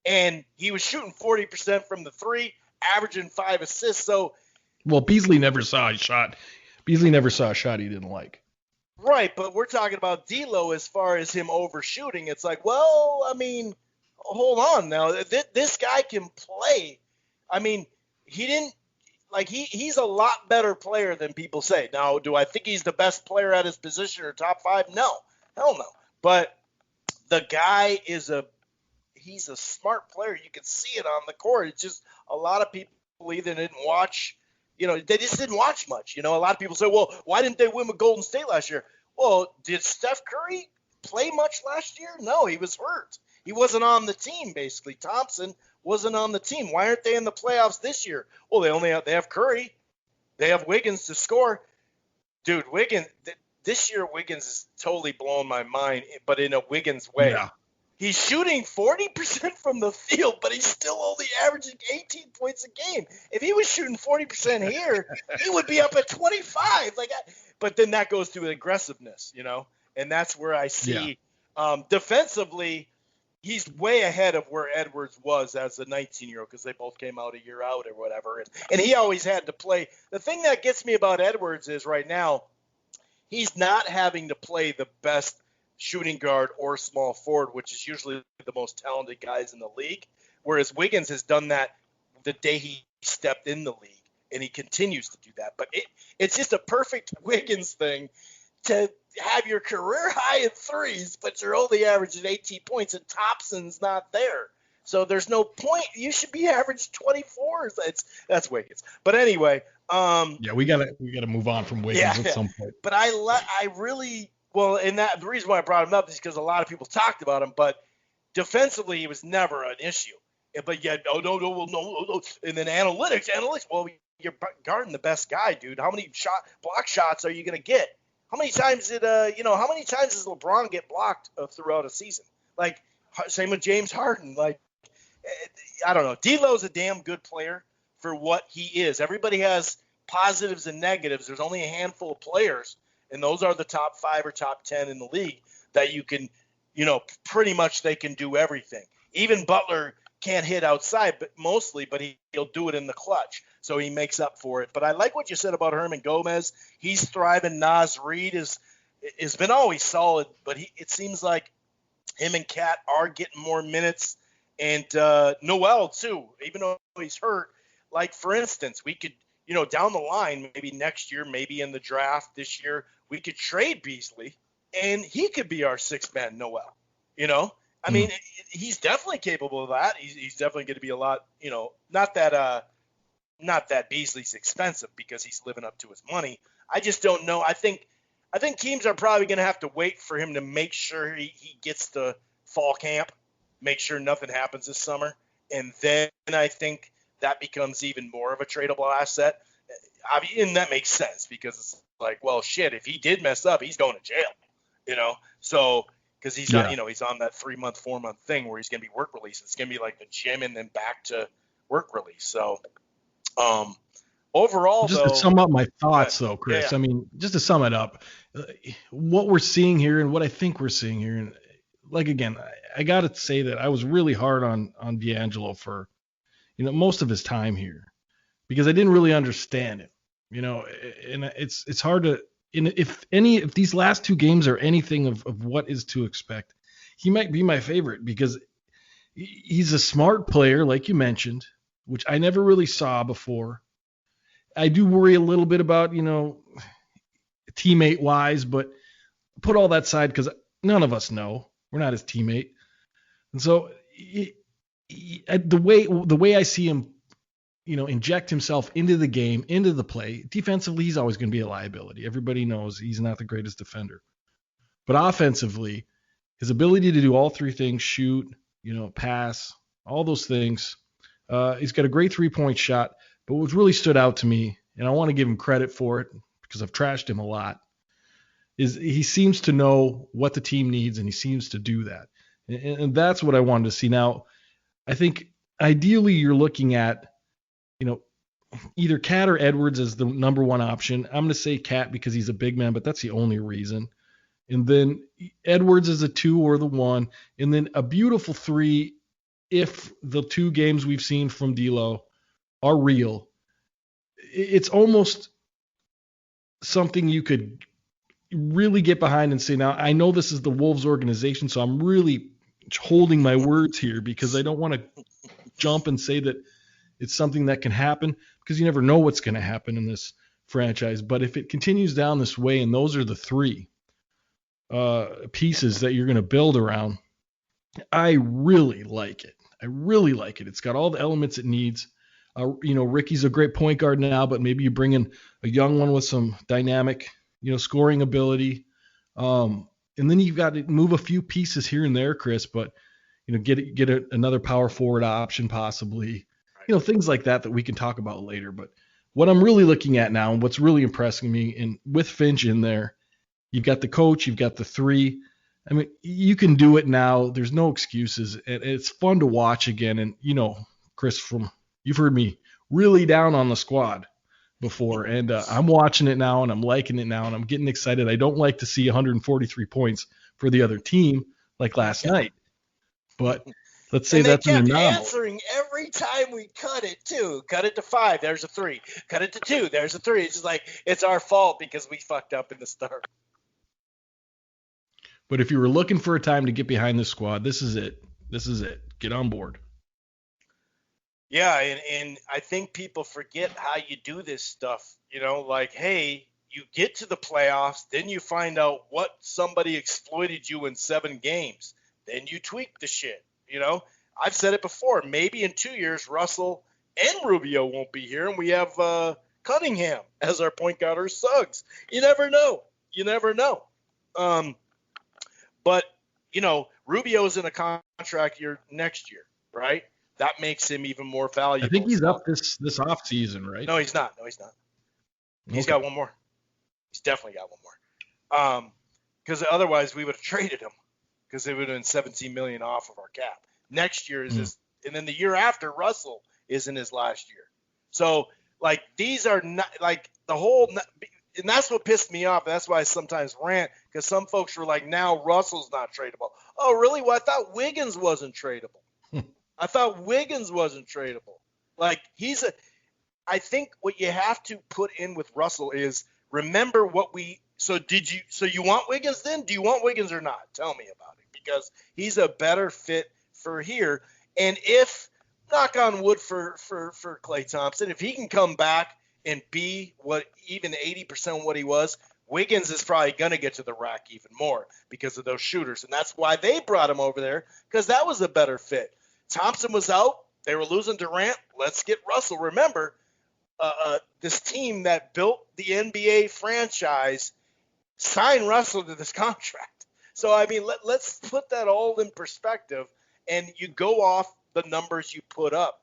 And he was shooting 40% from the three, averaging 5 assists. So, well, Beasley never saw a shot. Beasley never saw a shot he didn't like. Right, but we're talking about D'Lo as far as him overshooting. It's like, well, I mean, hold on now. This guy can play. I mean, he didn't like he's a lot better player than people say. Now, do I think he's the best player at his position or top 5? No, hell no. But the guy he's a smart player. You can see it on the court. It's just a lot of people either didn't watch. They just didn't watch much. A lot of people say, well, why didn't they win with Golden State last year? Well, did Steph Curry play much last year? No, he was hurt. He wasn't on the team, basically. Thompson wasn't on the team. Why aren't they in the playoffs this year? Well, they have Curry. They have Wiggins to score. Dude, Wiggins, this year Wiggins is totally blowing my mind, but in a Wiggins way. Yeah. He's shooting 40% from the field, but he's still only averaging 18 points a game. If he was shooting 40% here, he would be up at 25. But then that goes to aggressiveness, and that's where I see defensively, he's way ahead of where Edwards was as a 19-year-old, because they both came out a year out or whatever. And he always had to play. The thing that gets me about Edwards is right now, he's not having to play the best shooting guard or small forward, which is usually the most talented guys in the league, whereas Wiggins has done that the day he stepped in the league, and he continues to do that. But it's just a perfect Wiggins thing to have your career high in threes, but you're only averaging 18 points, and Thompson's not there. So there's no point. You should be average 24. That's Wiggins. But anyway, we gotta move on from Wiggins at some point. But I really. Well, and the reason why I brought him up is because a lot of people talked about him, but defensively he was never an issue. But yet, no. And then analytics. Well, you're guarding the best guy, dude. How many block shots are you gonna get? How many times does LeBron get blocked throughout a season? Like, same with James Harden. Like, I don't know. D'Lo's a damn good player for what he is. Everybody has positives and negatives. There's only a handful of players. And those are the top 5 or top 10 in the league that you can, pretty much they can do everything. Even Butler can't hit outside, but he'll do it in the clutch. So he makes up for it. But I like what you said about Herman Gomez. He's thriving. Naz Reid is has been always solid, but it seems like him and Cat are getting more minutes, and Noel too, even though he's hurt. Like, for instance, we could, down the line, maybe next year, maybe in the draft this year, we could trade Beasley, and he could be our sixth man, Noel. I mean, he's definitely capable of that. He's definitely going to be a lot, not that Beasley's expensive because he's living up to his money. I just don't know. I think teams are probably going to have to wait for him to make sure he gets to fall camp, make sure nothing happens this summer, and then I think that becomes even more of a tradable asset. And that makes sense because it's like, well, shit, if he did mess up, he's going to jail, So because he's on, he's on that 3-month, 4-month thing where he's going to be work release. It's going to be like the gym and then back to work release. So overall, just to sum up my thoughts, though, Chris, yeah. I mean, just to sum it up, what we're seeing here and what I think we're seeing here, and like, again, I got to say that I was really hard on D'Angelo for, most of his time here because I didn't really understand it, and it's hard to, if these last two games are anything of what is to expect, he might be my favorite because he's a smart player, like you mentioned, which I never really saw before. I do worry a little bit about, teammate wise, but put all that aside because none of us know. We're not his teammate. And so the way I see him, inject himself into the game, into the play, defensively, he's always going to be a liability. Everybody knows he's not the greatest defender. But offensively, his ability to do all three things, shoot, pass, all those things. He's got a great 3-point shot. But what really stood out to me, and I want to give him credit for it because I've trashed him a lot, is he seems to know what the team needs, and he seems to do that. And that's what I wanted to see. Now, I think ideally you're looking at, either Cat or Edwards as the number one option. I'm going to say Cat because he's a big man, but that's the only reason. And then Edwards as a 2 or the 1, and then a beautiful 3 if the 2 games we've seen from D'Lo are real. It's almost something you could really get behind and say, now, I know this is the Wolves organization, so I'm really holding my words here because I don't want to jump and say that it's something that can happen because you never know what's going to happen in this franchise. But if it continues down this way, and those are the 3 pieces that you're going to build around, I really like it. I really like it. It's got all the elements it needs. Ricky's a great point guard now, but maybe you bring in a young one with some dynamic, scoring ability. And then you've got to move a few pieces here and there, Chris, but, get another power forward option possibly, things like that we can talk about later. But what I'm really looking at now and what's really impressing me, and with Finch in there, you've got the coach, you've got the 3. I mean, you can do it now. There's no excuses. It's fun to watch again. And, Chris, you've heard me really down on the squad before, and I'm watching it now, and I'm liking it now, and I'm getting excited. I don't like to see 143 points for the other team like last night, but let's say that's an anomaly. Answering every time we cut it, too. Cut it to 5, there's a 3. Cut it to 2, there's a 3. It's just like it's our fault because we fucked up in the start. But if you were looking for a time to get behind the squad, this is it. This is it. Get on board. Yeah, and I think people forget how you do this stuff. Like, hey, you get to the playoffs, then you find out what somebody exploited you in 7 games. Then you tweak the shit, I've said it before. Maybe in 2 years, Russell and Rubio won't be here, and we have Cunningham as our point guard or Suggs. You never know. But, Rubio's in a contract year next year, right? That makes him even more valuable. I think he's up this off season, right? No, he's not. He's got one more. He's definitely got one more. Because otherwise we would have traded him because it would have been $17 million off of our cap. Next year is his, and then the year after Russell is in his last year. So, like, these are not like the whole, and that's what pissed me off. That's why I sometimes rant, because some folks were like, now Russell's not tradable. Oh, really? Well, I thought Wiggins wasn't tradable. Like, I think what you have to put in with Russell is remember what we So you want Wiggins then? Do you want Wiggins or not? Tell me about it, because he's a better fit for here. And if, knock on wood for Klay Thompson, if he can come back and be what even 80% of what he was, Wiggins is probably going to get to the rack even more because of those shooters. And that's why they brought him over there, because that was a better fit. Thompson was out. They were losing Durant. Let's get Russell. Remember, this team that built the NBA franchise signed Russell to this contract. So, I mean, let's put that all in perspective, and you go off the numbers you put up.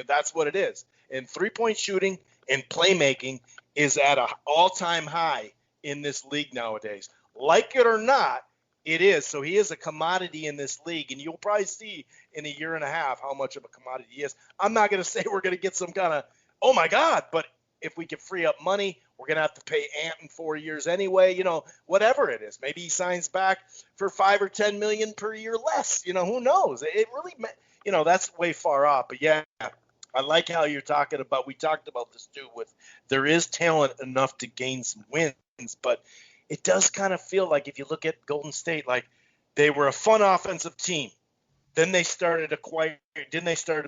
That's what it is. And three-point shooting and playmaking is at an all-time high in this league nowadays. Like it or not, it is. So he is a commodity in this league, and you'll probably see in a year and a half how much of a commodity he is. I'm not going to say we're going to get some kind of, oh, my God, but if we can free up money, we're going to have to pay Ant in 4 years anyway, whatever it is. Maybe he signs back for $5 or $10 million per year less. Who knows? It really, that's way far off. But, yeah, I like how you're talking about, we talked about this too, with there is talent enough to gain some wins, but it does kind of feel like if you look at Golden State, like they were a fun offensive team. Then they started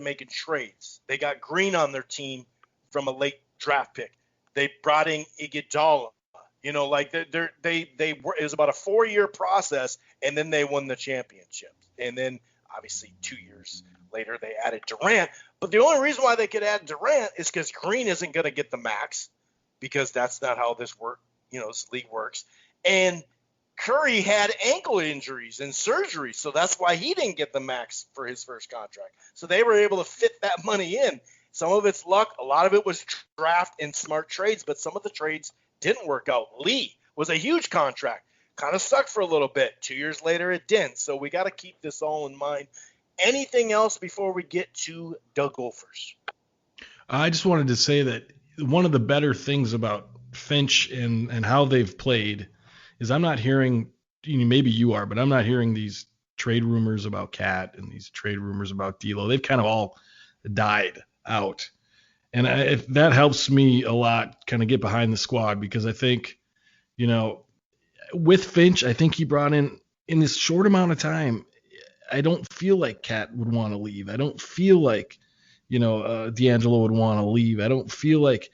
making trades. They got Green on their team from a late draft pick. They brought in Iguodala. It was about a 4-year process, and then they won the championship. And then obviously 2 years later they added Durant. But the only reason why they could add Durant is because Green isn't going to get the max, because that's not how this league works. And Curry had ankle injuries and surgery, so that's why he didn't get the max for his first contract. So they were able to fit that money in. Some of it's luck. A lot of it was draft and smart trades, but some of the trades didn't work out. Lee was a huge contract. Kind of sucked for a little bit. 2 years later, it didn't. So we got to keep this all in mind. Anything else before we get to the Gophers? I just wanted to say that one of the better things about Finch and how they've played is I'm not hearing, maybe you are, but I'm not hearing these trade rumors about Cat and these trade rumors about D'Lo. They've kind of all died out. And if that helps me a lot kind of get behind the squad, because I think, with Finch, I think he brought in this short amount of time, I don't feel like Cat would want to leave. I don't feel like, D'Angelo would want to leave. I don't feel like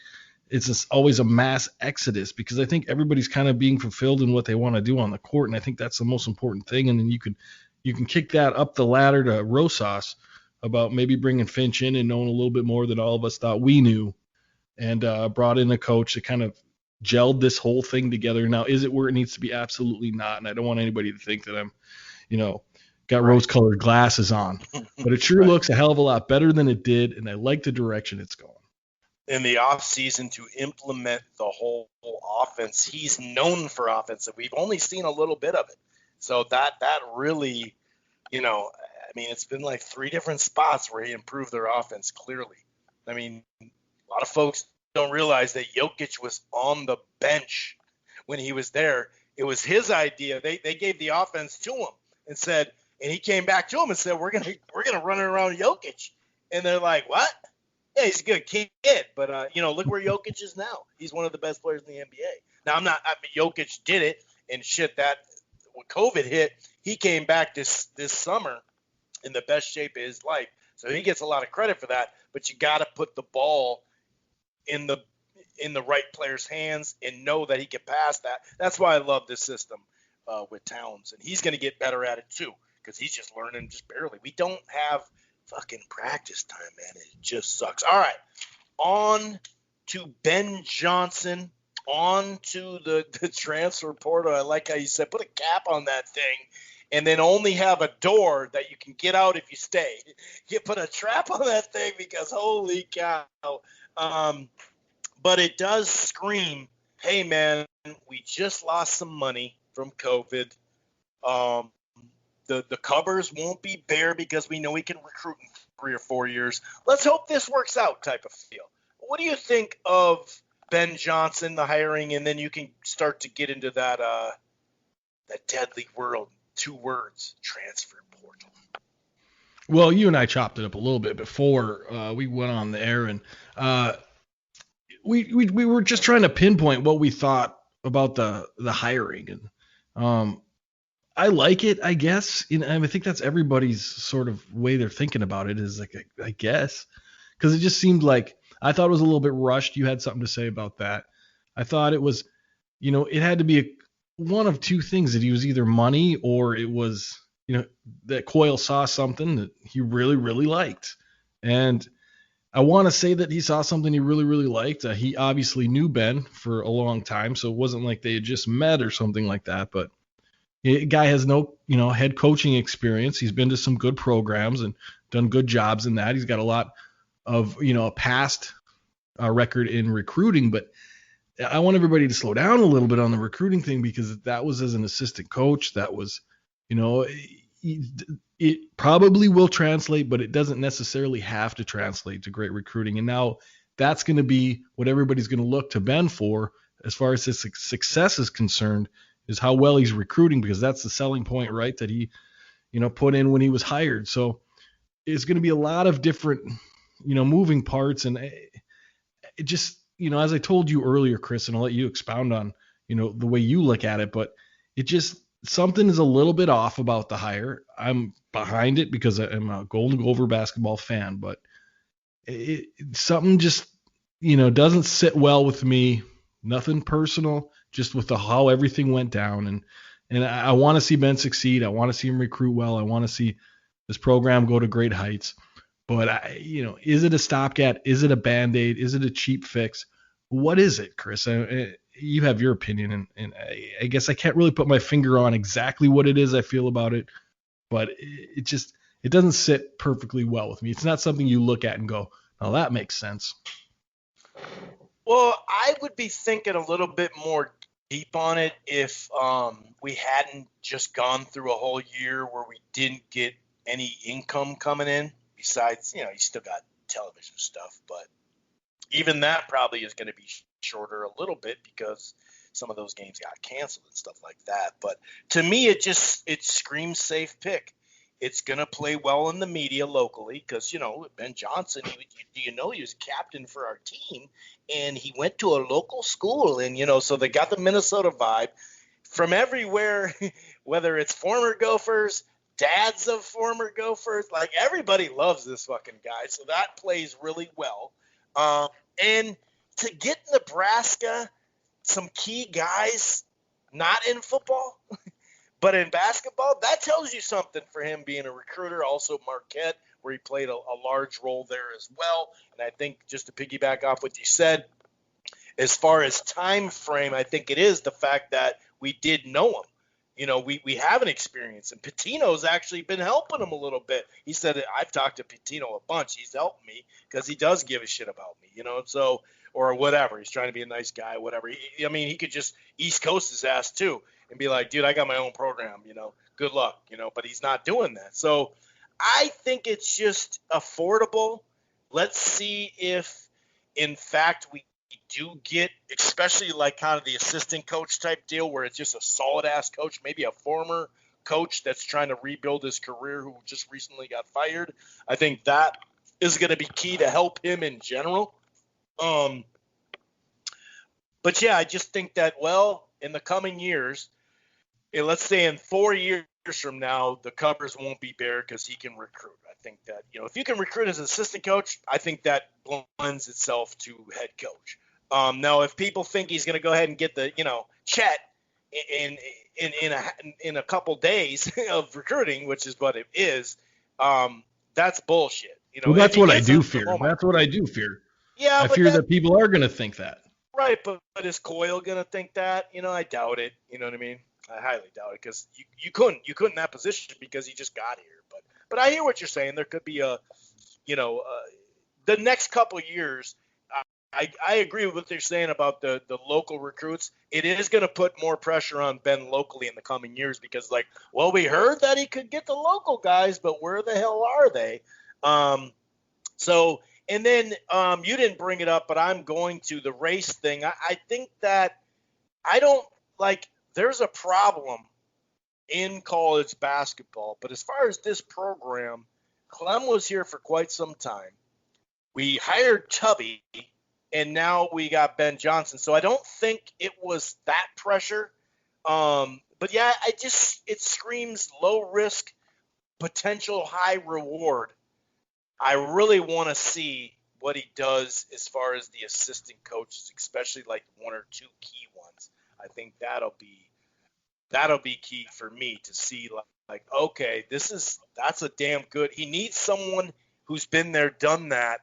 it's just always a mass exodus, because I think everybody's kind of being fulfilled in what they want to do on the court. And I think that's the most important thing. And then you can kick that up the ladder to Rosas about maybe bringing Finch in and knowing a little bit more than all of us thought we knew, and brought in a coach that kind of gelled this whole thing together. Now, is it where it needs to be? Absolutely not. And I don't want anybody to think that I'm, got rose-colored glasses on. But it sure looks a hell of a lot better than it did, and I like the direction it's going. In the offseason to implement the whole offense. He's known for offensive. We've only seen a little bit of it. So that really, it's been like 3 different spots where he improved their offense clearly. A lot of folks don't realize that Jokic was on the bench when he was there. It was his idea. They gave the offense to him and he came back to him and said, we're gonna run it around Jokic. And they're like, what? Yeah, he's a good kid, but look where Jokic is now. He's one of the best players in the NBA. Now Jokic did it, and that when COVID hit, he came back this summer in the best shape of his life. So he gets a lot of credit for that, but you got to put the ball in the right player's hands and know that he can pass that. That's why I love this system with Towns, and he's going to get better at it too, because he's just learning just barely. We don't have fucking practice time, man. It just sucks. All right, on to Ben Johnson, on to the transfer portal. I like how you said put a cap on that thing, and then only have a door that you can get out if you stay. You put a trap on that thing, because holy cow. But it does scream, hey, man, we just lost some money from COVID. The covers won't be bare because we know we can recruit in 3 or 4 years. Let's hope this works out type of feel. What do you think of Ben Johnson, the hiring, and then you can start to get into that deadly world, 2 words, transfer portal. Well, you and I chopped it up a little bit before we went on the air, and we were just trying to pinpoint what we thought about the hiring, and I like it, I guess. I think that's everybody's sort of way they're thinking about it is like, I guess, because it just seemed like I thought it was a little bit rushed. You had something to say about that. I thought it was, it had to be one of two things, that he was either money or it was, that Coyle saw something that he really, really liked. And I want to say that he saw something he really, really liked. He obviously knew Ben for a long time, so it wasn't like they had just met or something like that. But the guy has no, head coaching experience. He's been to some good programs and done good jobs in that. He's got a lot of, a past record in recruiting. But I want everybody to slow down a little bit on the recruiting thing, because that was as an assistant coach. That was, it probably will translate, but it doesn't necessarily have to translate to great recruiting. And now that's going to be what everybody's going to look to Ben for as far as his success is concerned, is how well he's recruiting, because that's the selling point, right, that he, put in when he was hired. So it's going to be a lot of different, moving parts. And it just, as I told you earlier, Chris, and I'll let you expound on, the way you look at it, but it just, something is a little bit off about the hire. I'm behind it because I'm a Golden Gopher basketball fan, but something just, doesn't sit well with me. Nothing personal, just with how everything went down. And I want to see Ben succeed. I want to see him recruit well. I want to see this program go to great heights. But is it a stopgap? Is it a Band-Aid? Is it a cheap fix? What is it, Chris? You have your opinion, and I guess I can't really put my finger on exactly what it is I feel about it, but it doesn't sit perfectly well with me. It's not something you look at and go, "Oh, that makes sense." Well, I would be thinking a little bit more deep on it if we hadn't just gone through a whole year where we didn't get any income coming in. Besides, you still got television stuff, but even that probably is going to be shorter a little bit because some of those games got canceled and stuff like that. But to me, it screams safe pick. It's going to play well in the media locally because, Ben Johnson, he was captain for our team, and he went to a local school, and, so they got the Minnesota vibe from everywhere, whether it's former Gophers, dads of former Gophers, like everybody loves this fucking guy. So that plays really well. And to get Nebraska some key guys not in football, but in basketball, that tells you something for him being a recruiter. Also Marquette, where he played a large role there as well. And I think just to piggyback off what you said, as far as time frame, I think it is the fact that we did know him. We have an experience, and Pitino's actually been helping him a little bit. He said, I've talked to Pitino a bunch. He's helped me because he does give a shit about me, so, or whatever. He's trying to be a nice guy, whatever. He could just East Coast his ass too and be like, dude, I got my own program, good luck, but he's not doing that. So I think it's just affordable. Let's see if, in fact, we do get, especially like kind of the assistant coach type deal where it's just a solid ass coach, maybe a former coach that's trying to rebuild his career who just recently got fired. I think that is going to be key to help him in general. But yeah, I just think that, in the coming years, let's say in 4 years from now, the covers won't be bare because he can recruit. I think that, if you can recruit as an assistant coach, I think that lends itself to head coach. Now, if people think he's going to go ahead and get the, Chet in a couple days of recruiting, which is what it is, that's bullshit. Well, that's what I do fear. That's what I do fear. Yeah, I fear that people are going to think that. Right, but is Coyle going to think that? I doubt it. You know what I mean? I highly doubt it because you couldn't in that position because he just got here. But I hear what you're saying. There could be the next couple of years. I agree with what they're saying about the local recruits. It is going to put more pressure on Ben locally in the coming years because, we heard that he could get the local guys, but where the hell are they? And then you didn't bring it up, but I'm going to the race thing. I think that there's a problem in college basketball, but as far as this program, Clem was here for quite some time. We hired Tubby, and now we got Ben Johnson. So I don't think it was that pressure. But yeah, it screams low risk, potential high reward. I really want to see what he does as far as the assistant coaches, especially like one or two key ones. I think that'll be key for me to see like okay, that's a damn good. He needs someone who's been there, done that.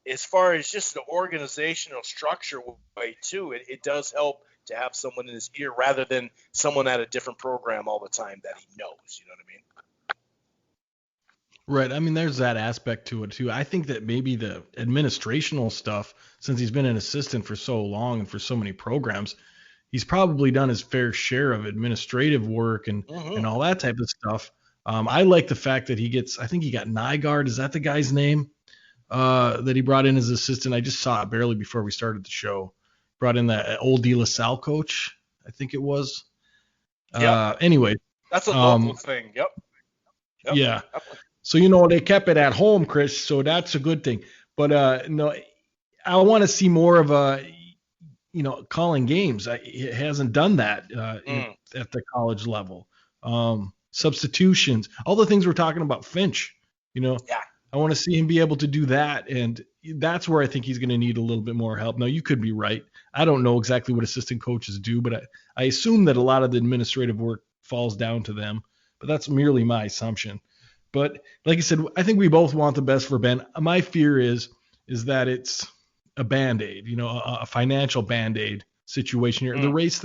As far as just the organizational structure way too, it does help to have someone in his ear rather than someone at a different program all the time that he knows. You know what I mean? Right. I mean, there's that aspect to it too. I think that maybe the administrational stuff, since he's been an assistant for so long and for so many programs, he's probably done his fair share of administrative work and all that type of stuff. I like the fact that I think he got Nygaard. Is that the guy's name that he brought in as assistant? I just saw it barely before we started the show. Brought in that old De La Salle coach, I think it was. Anyway. That's a local thing. Yep. Yeah. So, they kept it at home, Chris, so that's a good thing. But, no, I want to see more of calling games. He hasn't done that at the college level. Substitutions, all the things we're talking about, Finch, Yeah. I want to see him be able to do that, and that's where I think he's going to need a little bit more help. Now, you could be right. I don't know exactly what assistant coaches do, but I assume that a lot of the administrative work falls down to them, but that's merely my assumption. But like I said, I think we both want the best for Ben. My fear is that it's a Band-Aid, a financial Band-Aid situation here. The race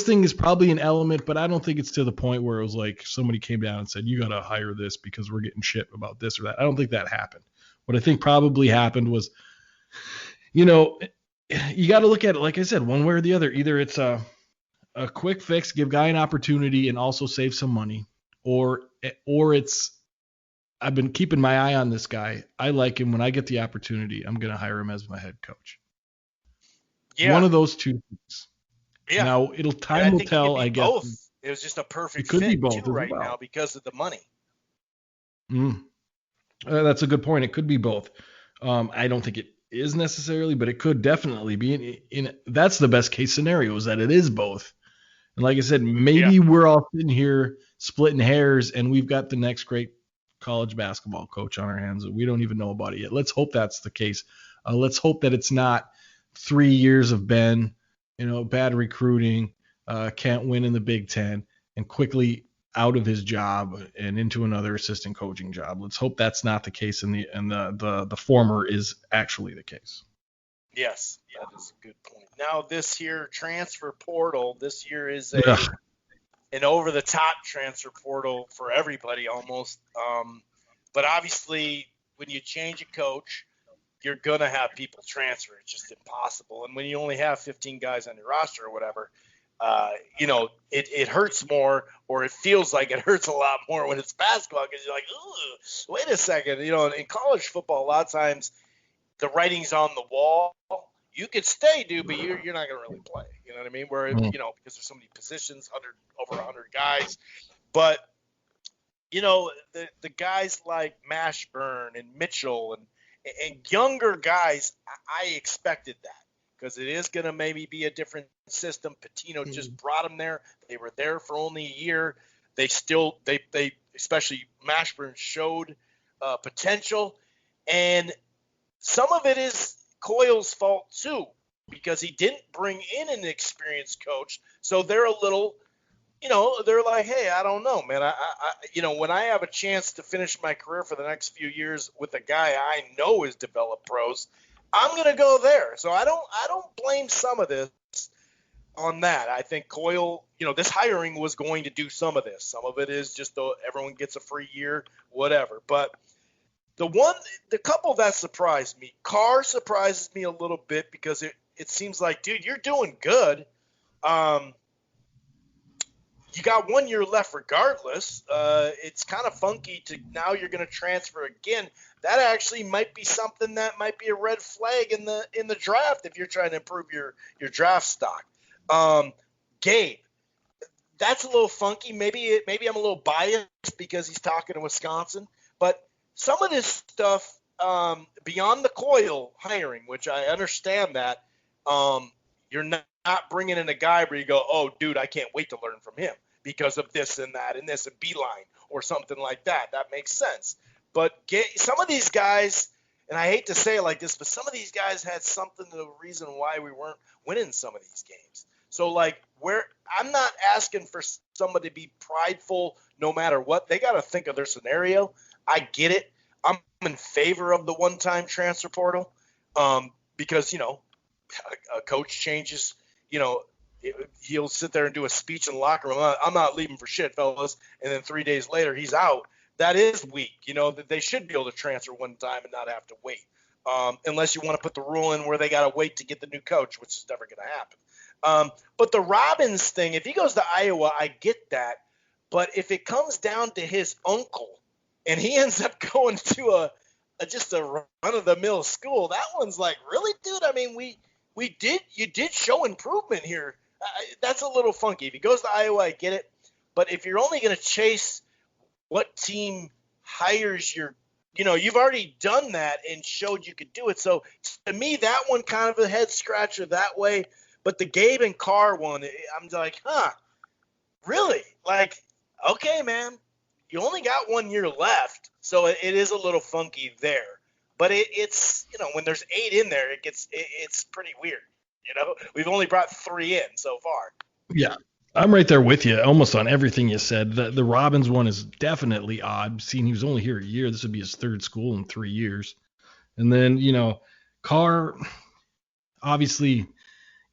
thing is probably an element, but I don't think it's to the point where it was like somebody came down and said, you got to hire this because we're getting shit about this or that. I don't think that happened. What I think probably happened was, you got to look at it, like I said, one way or the other. Either it's a quick fix, give guy an opportunity and also save some money, or it's I've been keeping my eye on this guy. I like him. When I get the opportunity, I'm going to hire him as my head coach. Yeah. One of those two things. Yeah. Now time will tell, I guess. Both. It was just a perfect fit too right now because of the money. That's a good point. It could be both. I don't think it is necessarily, but it could definitely be. That's the best case scenario, is that it is both. And like I said, maybe we're all sitting here splitting hairs and we've got the next great college basketball coach on our hands that we don't even know about it yet. Let's hope that's the case. Let's hope that it's not 3 years of Ben, bad recruiting, can't win in the Big Ten, and quickly out of his job and into another assistant coaching job. Let's hope that's not the case, and the former is actually the case. Yes, that is a good point. Now this here transfer portal, this year is an over-the-top transfer portal for everybody almost. But obviously, when you change a coach, you're going to have people transfer. It's just impossible. And when you only have 15 guys on your roster or whatever, it hurts more, or it feels like it hurts a lot more when it's basketball, because you're like, ooh, wait a second. In college football, a lot of times the writing's on the wall. You could stay, dude, but you're not going to really play. You know what I mean? Where, because there's so many positions, over 100 guys. But, the guys like Mashburn and Mitchell and younger guys, I expected that, because it is going to maybe be a different system. Patino just brought them there. They were there for only a year. They especially Mashburn showed potential. And some of it is Coyle's fault too, because he didn't bring in an experienced coach. So they're a little, they're like, hey, I don't know, man. I when I have a chance to finish my career for the next few years with a guy I know is developed pros, I'm going to go there. So I don't blame some of this on that. I think Coyle, this hiring was going to do some of this. Some of it is just everyone gets a free year, whatever. But the couple that surprised me, Carr surprises me a little bit, because it seems like, dude, you're doing good. You got 1 year left regardless. It's kind of funky to now you're going to transfer again. That actually might be something that might be a red flag in the draft if you're trying to improve your draft stock. Gabe, that's a little funky. Maybe I'm a little biased because he's talking to Wisconsin, but some of this stuff beyond the coil hiring, which I understand that, you're not bringing in a guy where you go, oh, dude, I can't wait to learn from him because of this and that and this and Beeline or something like that. That makes sense. But some of these guys, and I hate to say it like this, but some of these guys had something to the reason why we weren't winning some of these games. So, like, I'm not asking for somebody to be prideful no matter what. They got to think of their scenario. I get it. I'm in favor of the one-time transfer portal because, a coach changes, he'll sit there and do a speech in the locker room. I'm not leaving for shit, fellas. And then 3 days later, he's out. That is weak. That they should be able to transfer one time and not have to wait. Unless you want to put the rule in where they got to wait to get the new coach, which is never going to happen. But the Robbins thing, if he goes to Iowa, I get that. But if it comes down to his uncle and he ends up going to just a run-of-the-mill school, that one's like, really, dude? I mean, you did show improvement here. That's a little funky. If he goes to Iowa, I get it. But if you're only going to chase what team hires you've already done that and showed you could do it. So to me, that one kind of a head scratcher that way. But the Gabe and Carr one, I'm like, really? Like, okay, man, you only got 1 year left, so it is a little funky there. But it's when there's 8 in there, it's pretty weird. We've only brought 3 in so far. Yeah, I'm right there with you, almost on everything you said. The Robbins one is definitely odd. Seeing he was only here a year, this would be his 3rd school in 3 years. And then Carr, obviously,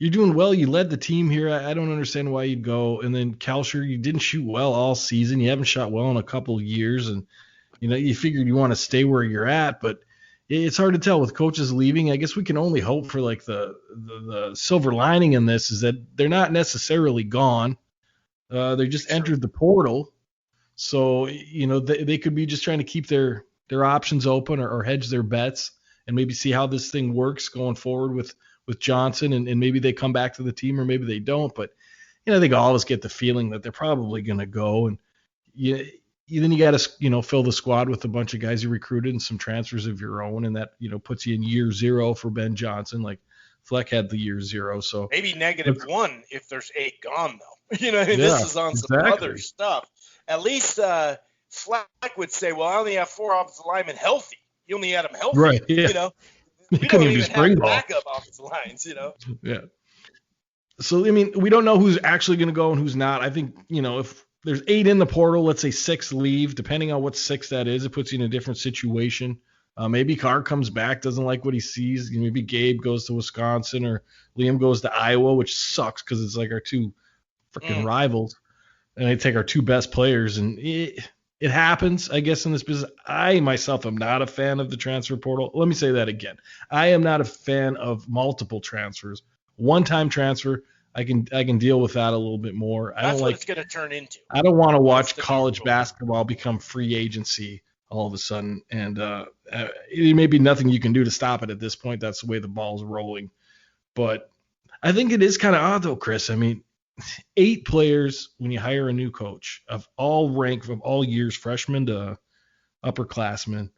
you're doing well. You led the team here. I don't understand why you'd go. And then Kalsher, you didn't shoot well all season. You haven't shot well in a couple of years, and you figured you want to stay where you're at, but it's hard to tell with coaches leaving. I guess we can only hope for like the silver lining in this is that they're not necessarily gone. They just entered the portal. So, they could be just trying to keep their options open or hedge their bets and maybe see how this thing works going forward with Johnson. And maybe they come back to the team or maybe they don't. But, I think all of us get the feeling that they're probably going to go. And then you got to, fill the squad with a bunch of guys you recruited and some transfers of your own. And that, puts you in year 0 for Ben Johnson. Like Fleck had the year 0. So maybe -1 if there's 8 gone, though. This is on some other stuff. At least Fleck would say, well, I only have 4 offensive linemen healthy. You only had them healthy. Right. Yeah. We don't even have backup offensive lines, Yeah. So, I mean, we don't know who's actually going to go and who's not. I think, if there's 8 in the portal, let's say 6 leave, depending on what 6 that is, it puts you in a different situation. Maybe Carr comes back, doesn't like what he sees. Maybe Gabe goes to Wisconsin or Liam goes to Iowa, which sucks because it's like our 2 freaking rivals. And they take our 2 best players. And it happens, I guess, in this business. I myself am not a fan of the transfer portal. Let me say that again. I am not a fan of multiple transfers. One-time transfer, I can deal with that a little bit more. That's what it's going to turn into. I don't want to watch college basketball become free agency all of a sudden, and there may be nothing you can do to stop it at this point. That's the way the ball's rolling. But I think it is kind of odd, though, Chris. I mean, 8 players when you hire a new coach of all rank from all years, freshmen to upperclassmen,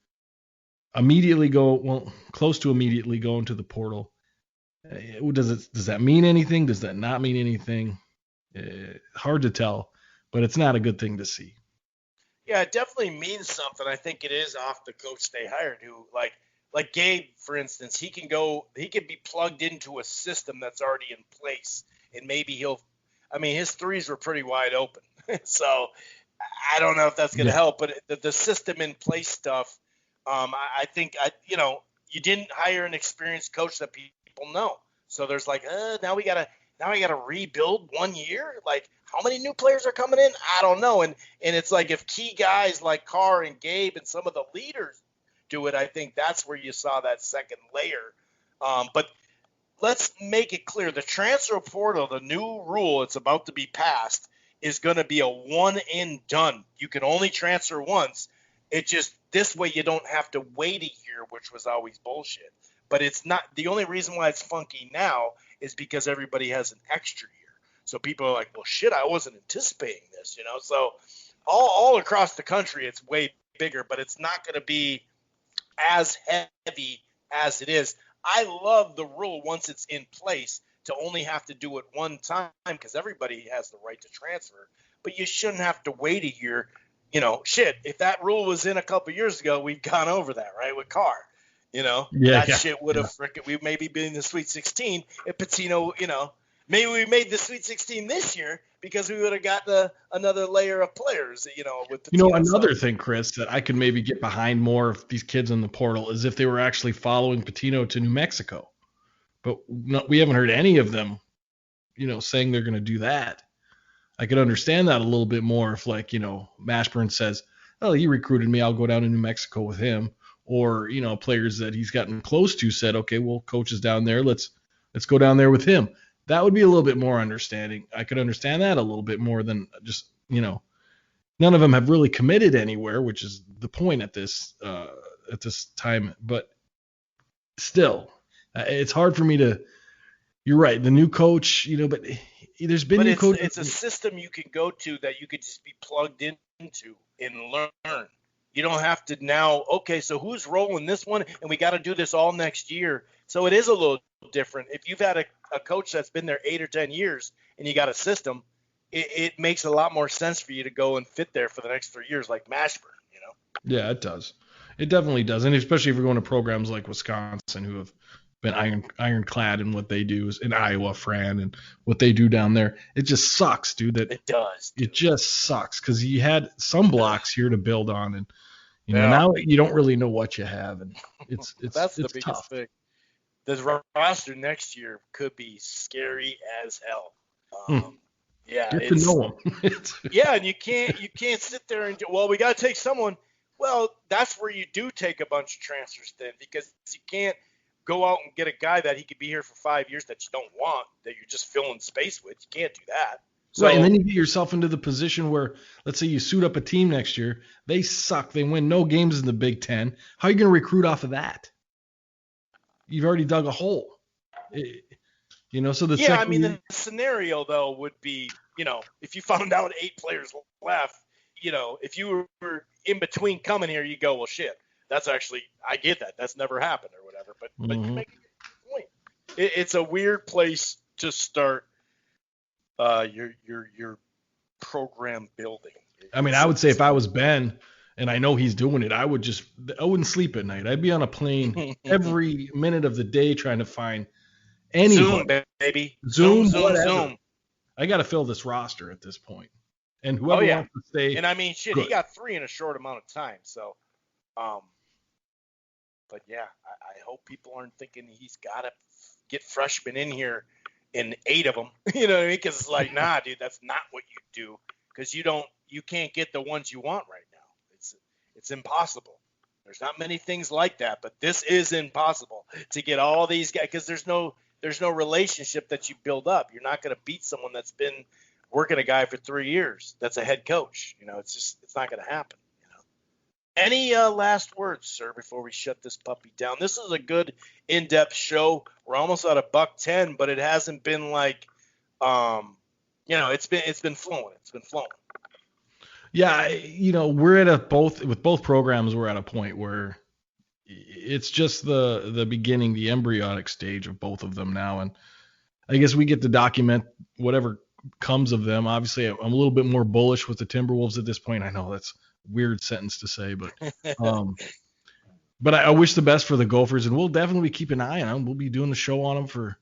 close to immediately go into the portal. Does that mean anything? Does that not mean anything? Hard to tell, but it's not a good thing to see. Yeah, it definitely means something. I think it is off the coach they hired, who like Gabe, for instance, he can be plugged into a system that's already in place, and maybe his threes were pretty wide open. So I don't know if that's going to help, but the system in place stuff, I think you didn't hire an experienced coach that people know. So there's like, now we gotta rebuild 1 year. Like, how many new players are coming in? I don't know. And it's like if key guys like Carr and Gabe and some of the leaders do it, I think that's where you saw that second layer. But let's make it clear: the transfer portal, the new rule, it's about to be passed, is going to be a one and done. You can only transfer once. It just this way you don't have to wait a year, which was always bullshit. But it's not the only reason why it's funky now is because everybody has an extra year. So people are like, well, shit, I wasn't anticipating this, So all across the country, it's way bigger, but it's not going to be as heavy as it is. I love the rule once it's in place to only have to do it one time because everybody has the right to transfer, but you shouldn't have to wait a year. Shit, if that rule was in a couple years ago, we've gone over that, right, with Carr. That shit would have we maybe been in the Sweet 16 if Patino, maybe we made the Sweet 16 this year because we would have got another layer of players, with Patino. Another thing, Chris, that I could maybe get behind more of these kids in the portal is if they were actually following Patino to New Mexico. But we haven't heard any of them, saying they're going to do that. I could understand that a little bit more if, like, Mashburn says, oh, he recruited me, I'll go down to New Mexico with him. Or, players that he's gotten close to said, okay, well, coach is down there, let's go down there with him. That would be a little bit more understanding. I could understand that a little bit more than just, none of them have really committed anywhere, which is the point at this time. But still, it's hard for me to. You're right. The new coach, but there's been new coaches. It's a system you can go to that you could just be plugged into and learn. You don't have to now. Okay, so who's rolling this one, and we got to do this all next year. So it is a little different. If you've had a coach that's been there 8 or 10 years, and you got a system, it makes a lot more sense for you to go and fit there for the next 3 years, like Mashburn. Yeah, it does. It definitely does, and especially if you're going to programs like Wisconsin, who have been ironclad in what they do, in Iowa, Fran, and what they do down there. It just sucks, dude. It does. It just sucks because you had some blocks here to build on, and now you don't really know what you have, and it's that's it's the biggest tough. thing. This roster next year could be scary as hell. Yeah, get to know them. Yeah, and you can't sit there and we got to take someone. Well, that's where you do take a bunch of transfers then, because you can't go out and get a guy that he could be here for 5 years that you don't want, that you're just filling space with. You can't do that. So, right, and then you get yourself into the position where, let's say you suit up a team next year, they suck, they win no games in the Big Ten. How are you going to recruit off of that? You've already dug a hole. So the scenario though would be, if you found out 8 players left, if you were in between coming here, you go, well, shit, that's actually, I get that. That's never happened or whatever, but you make a good point. It's a weird place to start your program building. I would say if I was Ben, and I know he's doing it, I wouldn't sleep at night. I'd be on a plane every minute of the day trying to find anybody. Zoom, baby. Zoom. I got to fill this roster at this point. And whoever wants to stay. And shit, good. He got 3 in a short amount of time. So, but yeah, I hope people aren't thinking he's got to get freshmen in here and 8 of them. You know what I mean? Because it's like, nah, dude, that's not what you do. Because you can't get the ones you want right now. It's impossible. There's not many things like that, but this is impossible to get all these guys because there's no relationship that you build up. You're not going to beat someone that's been working a guy for 3 years. That's a head coach. It's not going to happen. Any last words, sir, before we shut this puppy down? This is a good in-depth show. We're almost at $110, but it hasn't been like, it's been flowing. It's been flowing. Yeah, we're with both programs. We're at a point where it's just the beginning, the embryonic stage of both of them now, and I guess we get to document whatever comes of them. Obviously, I'm a little bit more bullish with the Timberwolves at this point. I know that's a weird sentence to say, but but I wish the best for the Gophers, and we'll definitely keep an eye on them. We'll be doing the show on them for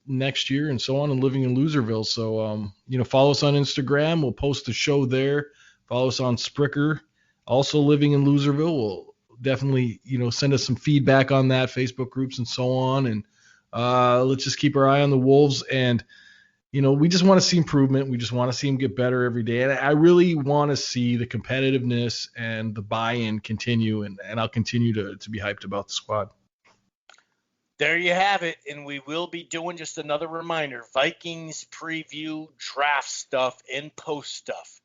next year and so on, and living in Loserville. So follow us on Instagram. We'll post the show there. Follow us on Spricker, also living in Loserville. We'll definitely, send us some feedback on that, Facebook groups and so on. And let's just keep our eye on the Wolves. And, we just want to see improvement. We just want to see them get better every day. And I really want to see the competitiveness and the buy-in continue. And I'll continue to be hyped about the squad. There you have it. And we will be doing, just another reminder, Vikings preview, draft stuff, and post stuff.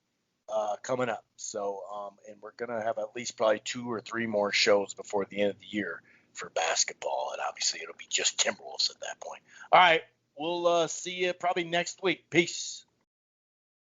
Coming up. So, and we're going to have at least probably 2 or 3 more shows before the end of the year for basketball. And obviously it'll be just Timberwolves at that point. All right. We'll see you probably next week. Peace.